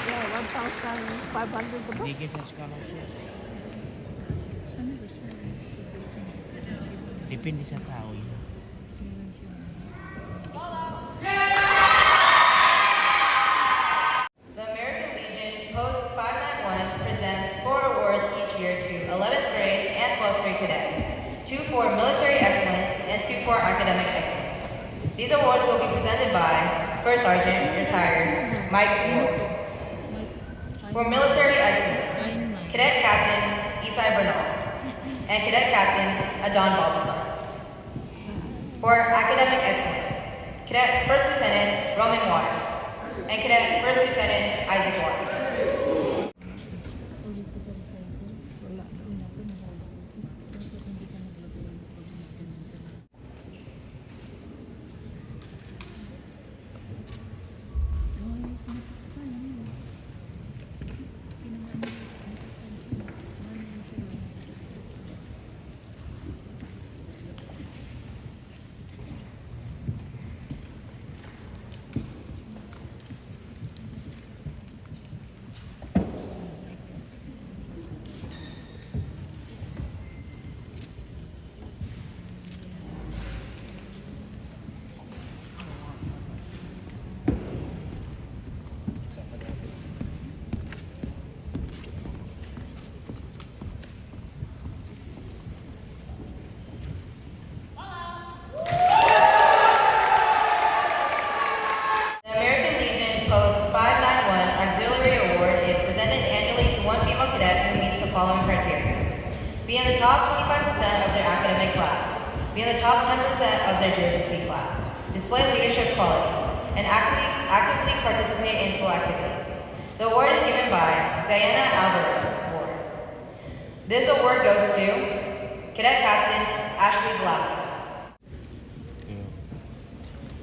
Yeah, 1,500 ba? Bigay sa scholarship. Depende sa tao yun. The American Legion Post 591 presents 4 awards each year to 11th grade and 12th grade cadets, 2 for military excellence and 2 for academic excellence. These awards will be presented by First Sergeant Retired Mike Ward. For military excellence, Cadet Captain Isai Bernal and Cadet Captain Adon Baltazar. For academic excellence, Cadet First Lieutenant Roman Waters and Cadet First Lieutenant Isaac Waters. The American Legion Post 591 Auxiliary Award is presented annually to one female cadet who meets the following criteria: be in the top 25% of their academic class, be in the top 10% of their JROTC class, display leadership qualities, and actively participate in school activities. The award is given by Diana Alvarez Award. This award goes to Cadet Captain Ashley Velasco. Pero,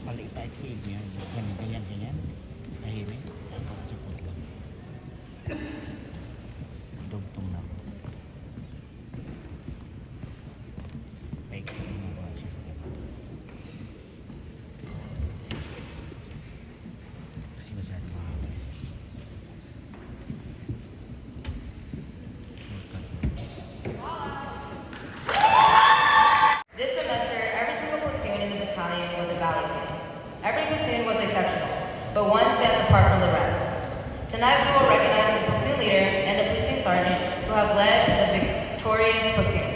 maliit pa i-feed niya. Ganyan. Tahimik. Ako support lang. Dugtong na. Baik. Kasi masyado mahal. This semester, every single platoon in the battalion was evaluated. Every platoon was exceptional, but one stands apart from the rest. Tonight we will recognize the platoon leader and the platoon sergeant who have led the victorious platoon.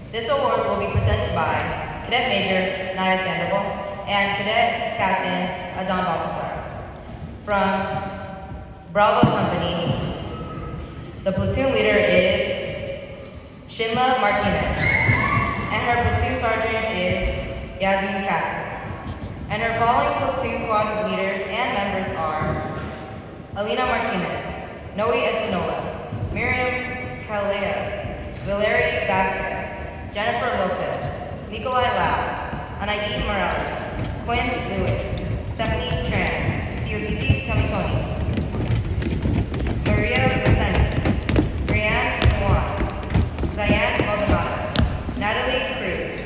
This award will be presented by Cadet Major Naya Sandoval and Cadet Captain Adon Baltazar. From Bravo Company, the platoon leader is Shinla Martinez, and her platoon sergeant is Yasmin Casas. And her following platoon squad leaders and members are Alina Martinez, Noe Espinola, Miriam Callejas, Valerie Vasquez, Jennifer Lopez, Nikolai Lau, Anaid Morales, Quinn Lewis, Stephanie Tran, Ciuditi Camitoni, Maria Resendes, Brianne Luan, Zayan Maldonado, Natalie Cruz,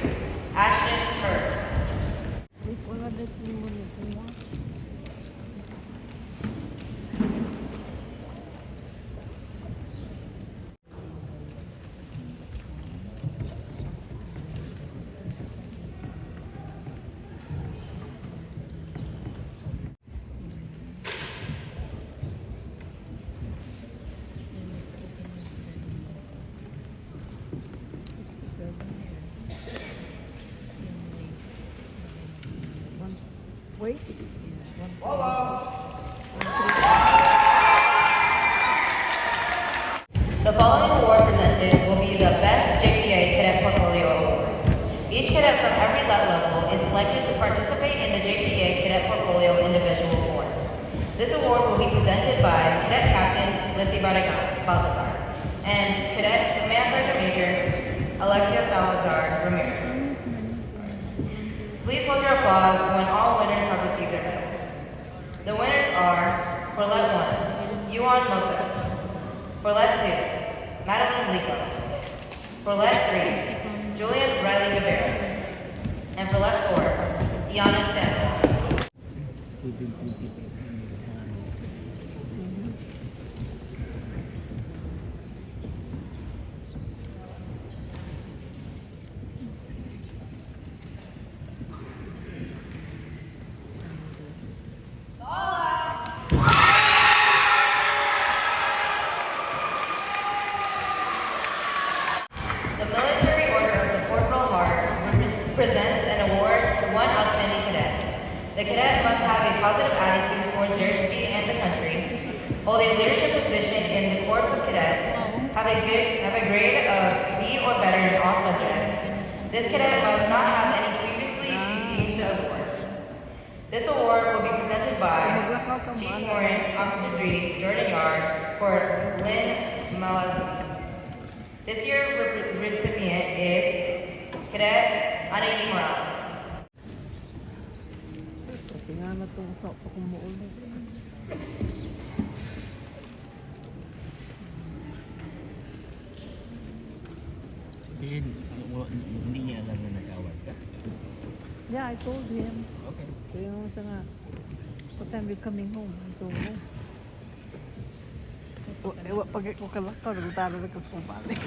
Ashton Hurd. Wait. The following award presented will be the Best JPA Cadet Portfolio Award. Each cadet from every level is selected to participate in the JPA Cadet Portfolio Individual Award. This award will be presented by Cadet Captain Lindsay Baltazar and Cadet Command Sergeant Major Alexia Salazar Ramirez. Please hold your applause when all winners have received their medals. The winners are, for Let 1, Yuan Moto. For Let 2, Madeline Lico. For Let 3, Julian Riley Guevara. And for Let 4, Iana Sandoval. The cadet must have a positive attitude towards JROTC and the country, hold a leadership position in the Corps of Cadets, have a grade of B or better in all subjects. This cadet must not have any previously received the award. This award will be presented by Chief Warrant Officer 3, Jordan Yard, for Lynn Malazi. This year's recipient is Cadet Anaí Morales. Tingnan na itong sa kumuulit. Hindi niya alam na nasa award ka? Yeah, I told him. Okay. Kaya nga sa nga, what time we coming home? I told him. Pag ko kalakaw, nagtalo na ko sa balik.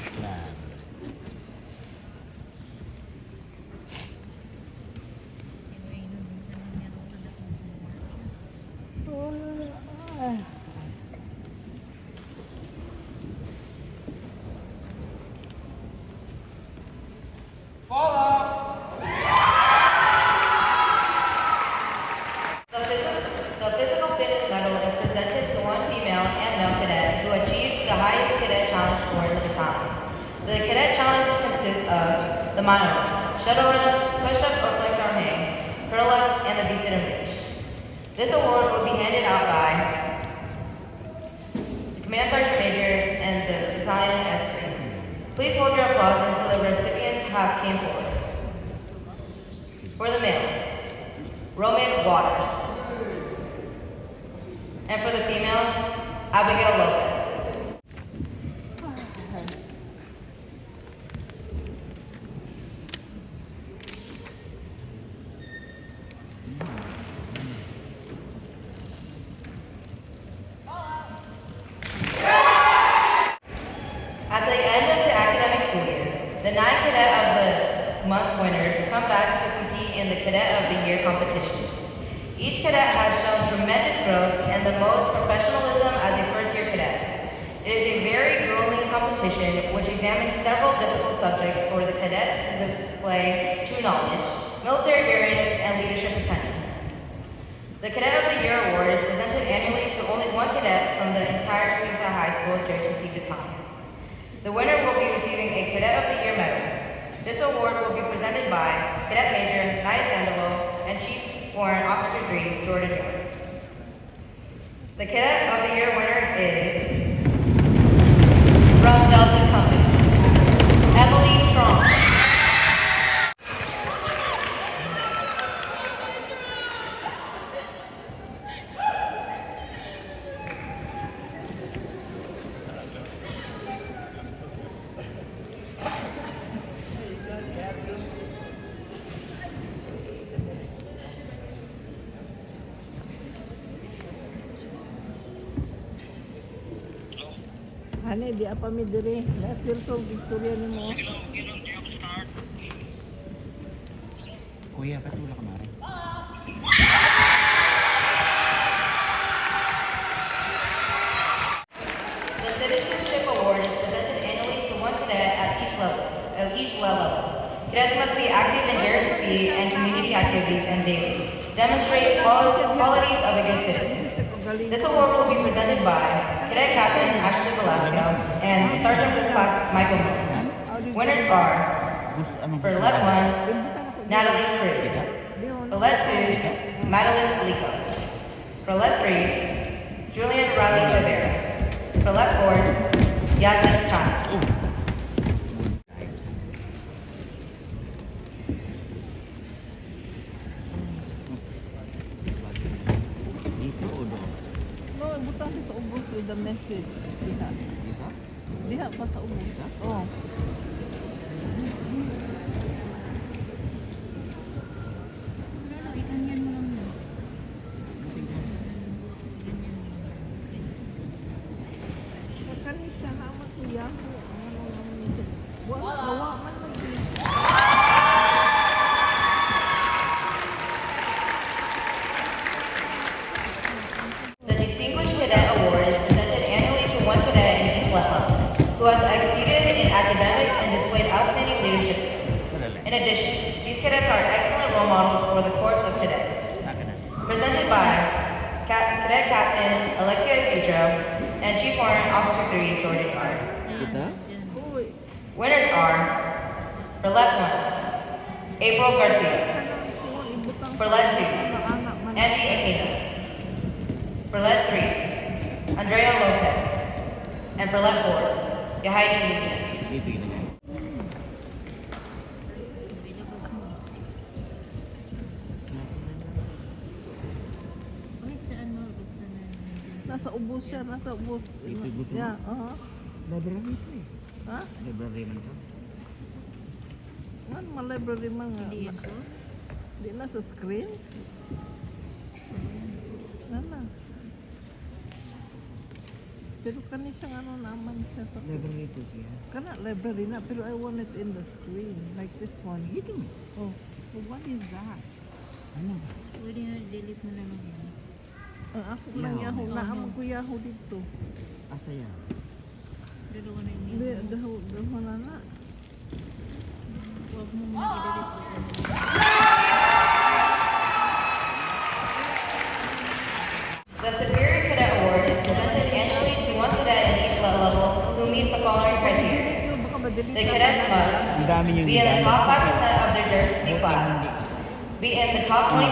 The physical fitness medal is presented to one female and male cadet who achieved the highest cadet challenge score in the battalion. The cadet challenge consists of the mile run, shuttle run, push-ups or flex arm hang, curl-ups, and the V-sit and reach. This award will be handed out by the Command Sergeant Major and the Battalion S3. Please hold your applause until the recipients have came forward. For the males, Roman Waters. And for the females, Abigail Lopez. At the end of the academic school year, the 9 Cadet of the Month winners come back to compete in the Cadet of the Year competition. Each cadet has shown tremendous growth and the most professionalism as a first-year cadet. It is a very grueling competition which examines several difficult subjects for the cadets to display true knowledge, military bearing, and leadership potential. The Cadet of the Year award is presented annually to only one cadet from the entire Seaside High School JROTC battalion. The winner will be receiving a Cadet of the Year medal. This award will be presented by Cadet Major Naya Sandoval and Chief Warrant Officer 3, Jordan Yard. The Cadet of the Year winner is from Delta Company, Emily Tron. Hani, di apa mi diri. Last year so Victoria ni mo. Kuya, kasi wala ka maaaring. The Citizenship Award is presented annually to one cadet at each level. Cadets must be active in JROTC and community activities and daily. Demonstrate qualities of a good citizen. This award will be presented by Cadet Captain Ashley Velasco and Sergeant First Class Michael Moore. Winners are, for Let 1, Natalie Cruz. For Let 2, Madeline Lico. For Let 3, Julian Riley Rivera. For Let 4, Yasmin Casas. No, butang siya sa ubos with the message. Diha. Diha pa sa ubos. Oh. Ikanyan mo lang yun. Kani siya naman sa Yahoo. Wala man lagi. The Distinguished Cadet Award is presented annually to one cadet in each level who has exceeded in academics and displayed outstanding leadership skills. In addition, these cadets are excellent role models for the Corps of Cadets. presented by Cadet Captain Alexia Isidro and Chief Warrant Officer 3 Jordan Yard. Ito? Uy, Winners are Roulette 1s, April Garcia. ibutang Roulette 2s, sa anak man. Andy Aquino. Roulette 3s, Andrea Lopez. And Roulette 4s, Yahaidi Nunez. Dito yun. Ay, saan mo gusto na nandiyan? Nasa ubos siya, nasa ubos. Ito, ubos mo? Yeah, Library ito eh. Ha? Library man ito. Nga naman library mga. Hindi yan po? Di na sa screen. Nga na. Pero kani siyang ano naman siya sa... Library ito siya. Kana library na, pero I want it in the screen. Like this one. Ito. Oh, so what is that? Ano ba? Pwede na delete mo na lang yan. Ang ako lang Yahoo. Naamang ko Yahoo dito. Asa yan? Dalawa na yun. Hindi, daho na na. Huwag mo muna i-delete ko. The Superior Cadet Award is presented annually to one cadet in each level who meets the following criteria. Baka ba delete The na cadets must Ang dami yung be in the top 5% of their JROTC class, be in the top 25%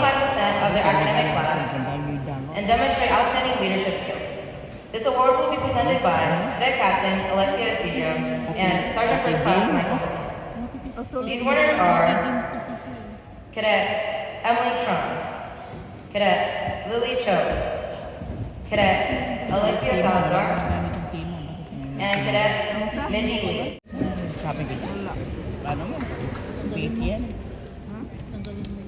of their academic class, Ang dami yung damo. and demonstrate outstanding leadership skills. This award will be presented by Cadet Captain Alexia Isidro and Sergeant First Class Michael. Oh, so These winners are Games kasi siya eh. Cadet Emily Trump, Cadet Lily Cho, Cadet Alexia Salazar, and Cadet Mindy Lee. Sabi ko dyan. Paano mo? Fake yan. Tanggalin mo yan.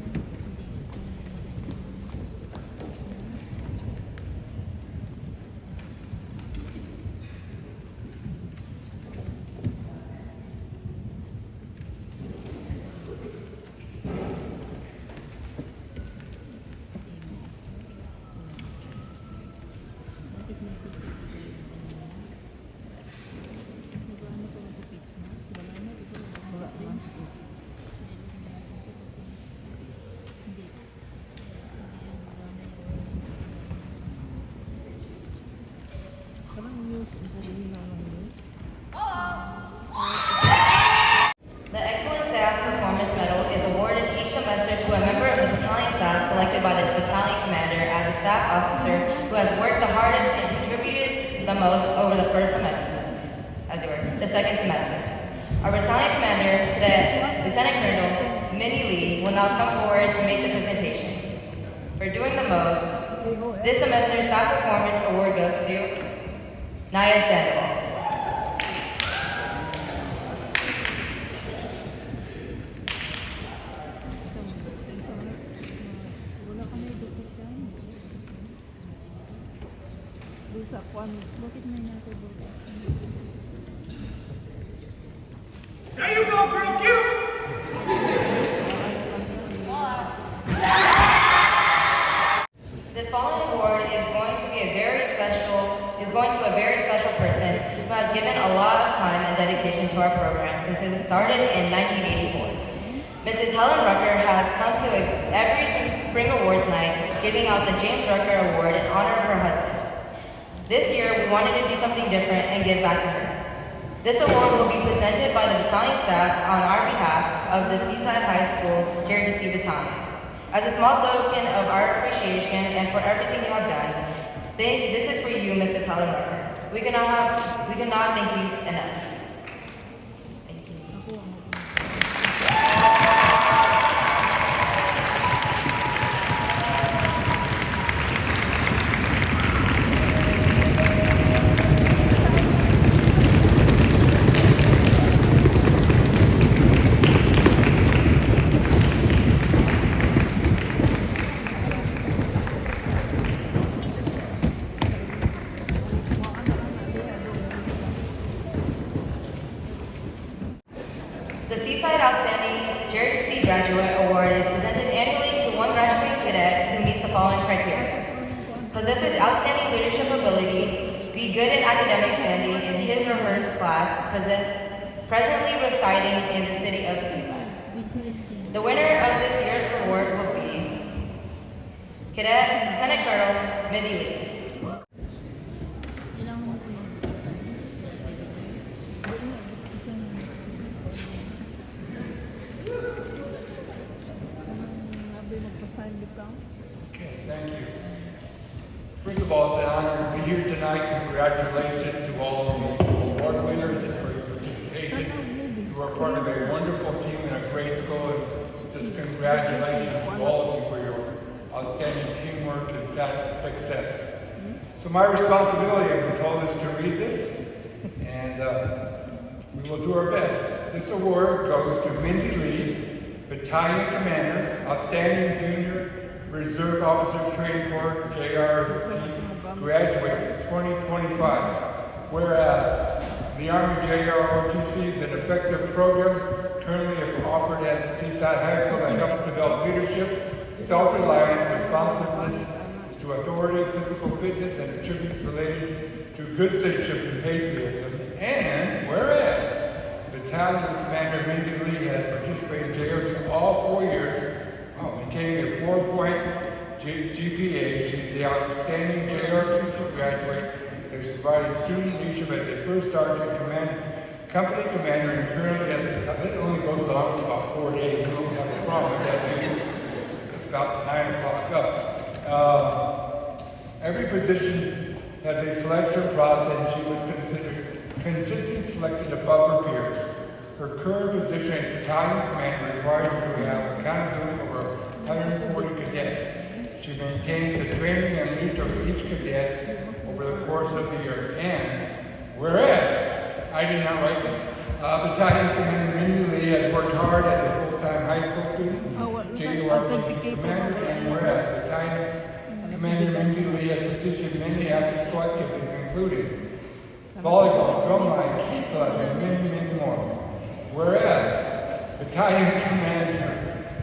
parang news. Sabihin na lang yun. The Excellent Staff Performance Medal is awarded each semester to a member of the battalion staff selected by the battalion commander as a staff officer who has worked the hardest and contributed the most over the the second semester. Our battalion commander, Cadet Lieutenant Colonel Minnie Lee, will now come forward to make the presentation. For doing the most, this semester's staff performance award goes to Naya Sandoval. Wala kami dito siya. Doon sa kwan. Bakit may nato ba? There you go, girl, get him! This following award is going to a very special person who has given a lot of time and dedication to our program since it started in 1984. Mrs. Helen Rucker has come to every spring awards night, giving out the James Rucker Award in honor of her husband. This year, we wanted to do something different and give back to her. This award will be presented by the battalion staff on our behalf of the Seaside High School JROTC Battalion. As a small token of our appreciation and for everything you have done, this is for you, Mrs. Helen Rucker. We cannot thank you enough. Thank you. The Seaside Outstanding JROTC Graduate Award is presented annually to one graduating cadet who meets the following criteria. Possesses outstanding leadership ability, be good in academic standing in his or her class, presently residing in the city of Seaside. The winner of this year's award will be Cadet Lieutenant Colonel Mindy Lee. Kailangan mo po yung Okay, thank you. First of all, it's an honor to be here tonight. Congratulations to all of the award winners and for your participation. You are part of a wonderful team and a great school. And just congratulations to all of you for your outstanding teamwork and success. So my responsibility, I've been told, is to read this, and we will do our best. This award goes to Mindy Lee, Battalion Commander, Outstanding Junior Reserve Officer Training Corps, JROTC Graduate 2025. Whereas the Army JROTC is an effective program currently offered at Seaside High School that helps develop leadership, self-reliance, responsiveness to authority, physical fitness, and attributes related to good citizenship and patriotism. And whereas Battalion Commander Mindy Lee has participated in JROTC all 4 years, maintaining a 4-point GPA. She's the outstanding JROTC graduate, has provided student leadership as a first sergeant company commander, and currently has it only goes on for about 4 days. We don't have a problem with that. Maybe about 9 o'clock up. Every position has a selection process, and she was considered consistently selected above her peers. Her current position as battalion commander requires her to have accountability over 140 cadets. She maintains the training and leads of each cadet over the course of the year. And whereas, I did not write this, Battalion Commander Mindy Lee has worked hard as a full-time high school student, JROTC commander, and whereas Battalion Commander Mindy Lee has participated in many after-school activities, including volleyball, drumline, key club, and many, many more. Whereas Battalion Commander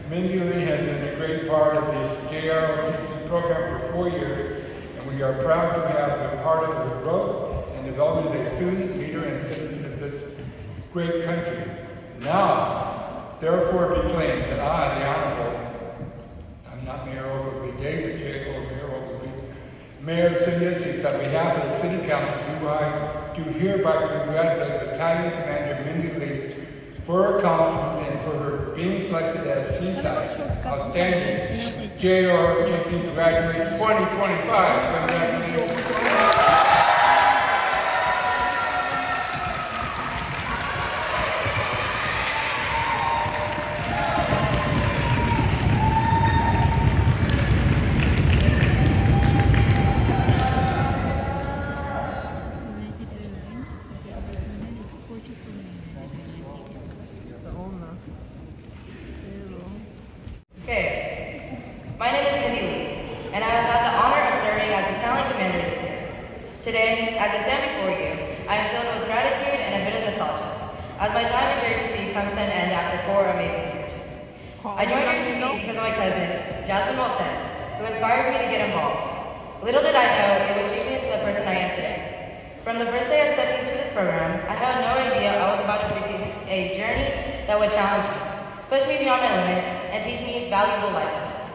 Mindy Lee has been a great part of the JROTC program for 4 years, and we are proud to have been part of her growth and development as a student, leader, and citizen of this great country. Now, therefore, be claimed that I, the Honorable, I'm not Mayor Oglesby, David J. or Mayor Oglesby, Mayor of City of Seaside, on behalf of the City Council, do hereby congratulate Battalion Commander Mindy Lee for her accomplishments and for her being selected as Seaside's outstanding JROTC graduate 2025. Congratulations. Okay, my name is Mindy Lee, and I have had the honor of serving as battalion commander this year. Today, as I stand before you, I am filled with gratitude and a bit of nostalgia, as my time at JROTC comes to an end after 4 amazing years. I joined JROTC because of my cousin, Jasmine Maltez, who inspired me to get involved. Little did I know it would shape me into the person I am today. From the first day I stepped into this program, I had no idea I was about to begin a journey that would challenge me, push me beyond my limits, and teach me valuable life lessons.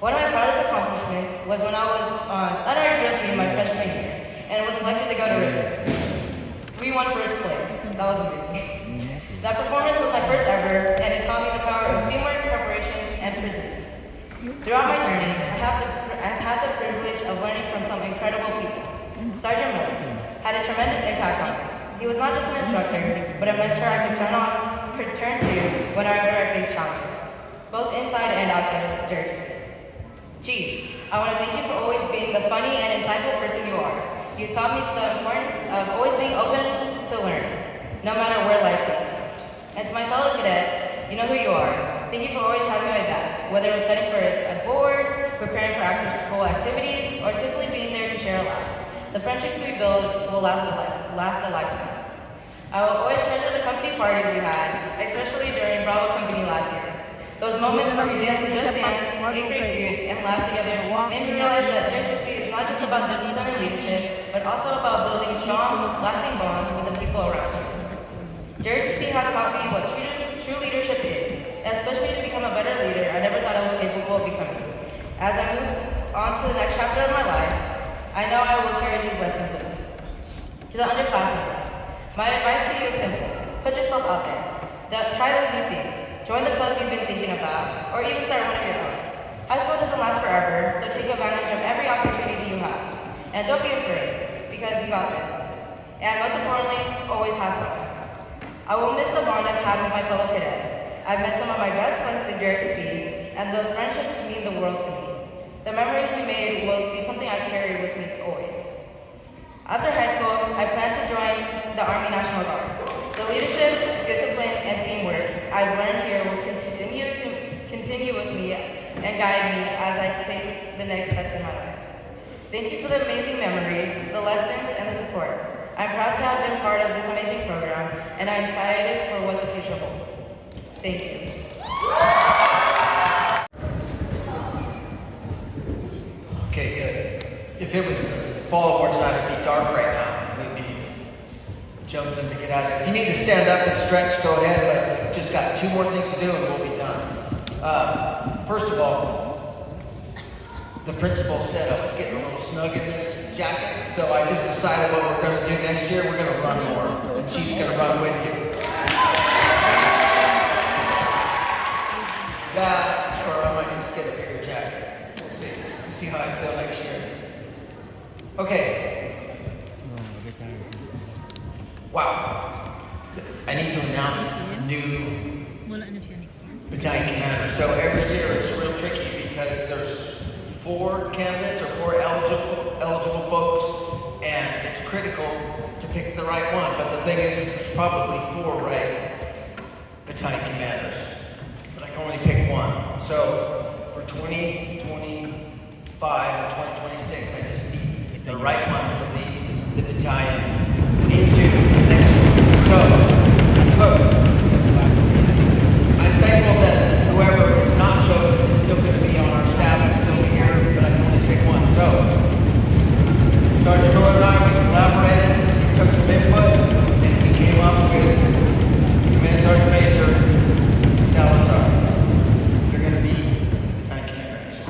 One of my proudest accomplishments was when I was on our drill team my freshman year, and was selected to go to River. We won first place. That was amazing. That performance was my first ever, and it taught me the power of teamwork, preparation, and persistence. Throughout my journey, I've had the privilege of learning from some incredible people. Sergeant Miller had a tremendous impact on me. He was not just an instructor, but a mentor I could turn to whenever I face challenges, both inside and outside of JROTC. Chief, I want to thank you for always being the funny and insightful person you are. You've taught me the importance of always being open to learn, no matter where life takes you. And to my fellow cadets, you know who you are. Thank you for always having my back, whether it was studying for a board, preparing for after-school activities, or simply being there to share a laugh. The friendships we build will last a lifetime. I will always treasure the company parties we had, especially during Bravo Company last year. Those moments where we danced to Just Dance, ate great food, and laughed together made me realize that JROTC is not just about discipline and leadership, but also about building strong, lasting bonds with the people around you. JROTC has taught me what true leadership is, and especially to become a better leader I never thought I was capable of becoming. As I move on to the next chapter of my life, I know I will carry these lessons with me. To the underclassmen, my advice to you is simple. Put yourself out there. Try those new things. Join the clubs you've been thinking about, or even start one of your own. High school doesn't last forever, so take advantage of every opportunity you have. And don't be afraid, because you got this. And most importantly, always have fun. I will miss the bond I've had with my fellow cadets. I've met some of my best friends through JROTC, and those friendships mean the world to me. The memories we made will be something I carry with me always. After high school, I plan to join the Army National Guard. The leadership, discipline, and teamwork I've learned here will continue with me and guide me as I take the next steps in my life. Thank you for the amazing memories, the lessons, and the support. I'm proud to have been part of this amazing program, and I'm excited for what the future holds. Thank you. Okay, good. If it was the fall awards night, it'd be dark right now. We'd be jonesing to get out of here. If you need to stand up and stretch, go ahead, but we've just got 2 more things to do and we'll be done. First of all, the principal said I was getting a little snug in this jacket, so I just decided what we're going to do next year. We're going to run more, and she's going to run with you. That, or I might just get a bigger jacket. We'll see. We'll see how I feel next year. Okay. Wow. I need to announce a new Wala na siya next year. battalion commander. So every year it's real tricky because there's 4 candidates or 4 eligible folks, and it's critical to pick the right one. But the thing is there's probably 4 right battalion commanders, but I can only pick one. So for 2025 and 2026, I just need the right one to lead the battalion into the next year. So look, I'm thankful that whoever is not chosen is still going to be on our staff and still be here, but I can only pick one. So, Sergeant Miller and I, we collaborated, we took some input, and we came up with Command Sergeant Major Salazar. You're going to be the battalion commander next year.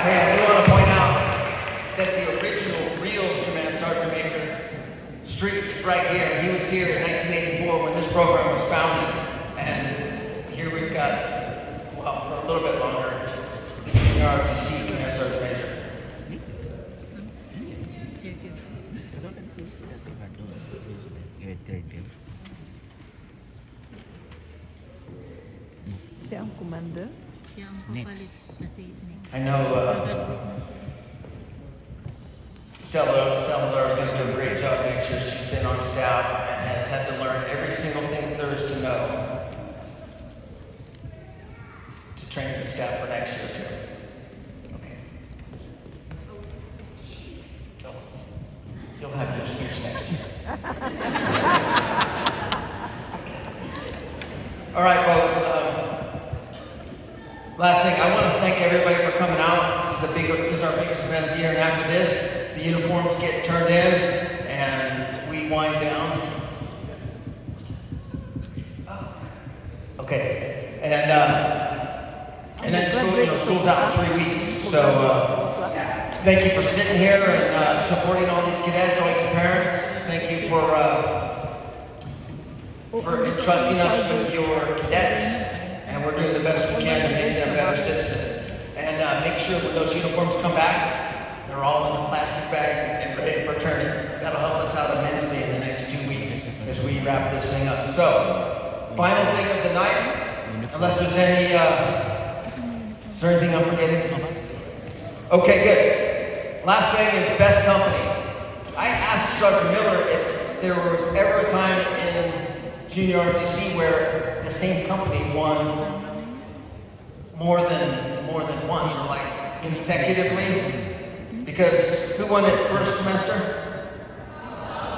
Hey, I do want to point out that the original, real Command Sergeant Major Street is right here. He was here in 1984 when this program was founded. And here we've got, well, for a little bit longer, the Junior ROTC Command Sergeant Major. Siya ang commander. Siya ang papalit na si next. I know Salazar is going to do a great job next year. She's been on staff and has had to learn every single thing there is to know to train the staff for next year too. Okay. So, you'll have your speech next year. Okay. All right, folks. Last thing, I want to thank everybody for coming out. This is our biggest event of the year, and after this, the uniforms get turned in, and we wind down. Okay, and then school's out in 3 weeks. So thank you for sitting here and supporting all these cadets, all your parents. Thank you for entrusting us with your cadets. And we're doing the best we can to make them better citizens. And make sure when those uniforms come back, they're all in a plastic bag and ready for turning. That'll help us out immensely in the next 2 weeks as we wrap this thing up. So, final thing of the night, unless there's any, is there anything I'm forgetting? Okay, good. Last thing is best company. I asked Sergeant Miller if there was ever a time in Junior ROTC where the same company won more than once, or like consecutively. Because who won it first semester?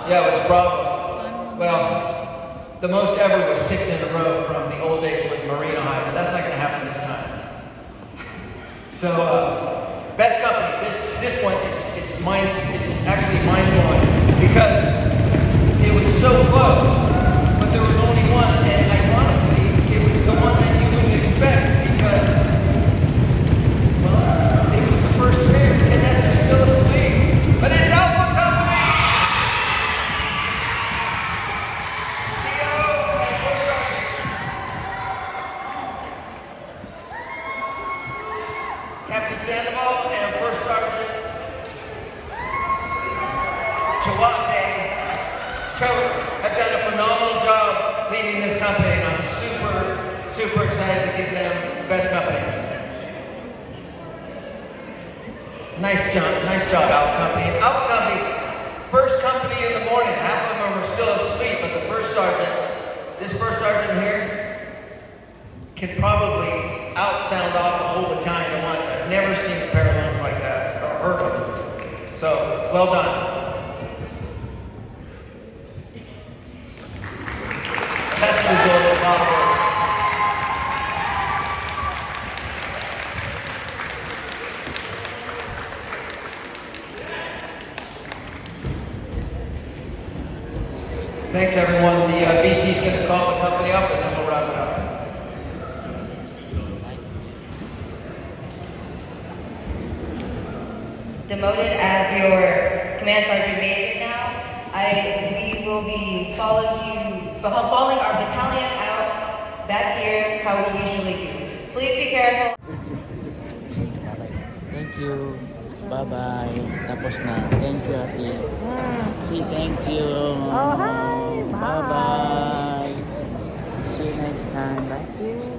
Yeah, it was Bravo. Well, the most ever was 6 in a row from the old days with Marina High, but that's not going to happen this time. So, best company. This this one is actually mind-blowing because it was so close, but there was only one, and ironically, it was the one that you wouldn't expect because, well, it was the first pick. Cadets are still asleep, but it's Alpha Company! CO and First Sergeant. Captain Sandoval and First Sergeant JROTC have done a phenomenal job leading this company, and I'm super excited to give them best company. Nice job, Alpha Company. And Alpha Company, first company in the morning. Half of them are still asleep, but the first sergeant, this first sergeant here, can probably outsound off the whole battalion at once. I've never seen a pair of lungs like that, or heard them. So, well done. Test result of a lot of work. Thanks everyone. The BC's going to call the company up and then we'll wrap it up. Demoted as your command sergeant major now, we will be following our battalion out back here how we usually do. Please be careful. Thank you. Bye-bye. Tapos na. Thank you, ate. See, thank you. Oh, hi. Bye. Bye-bye. See you next time. Bye. You.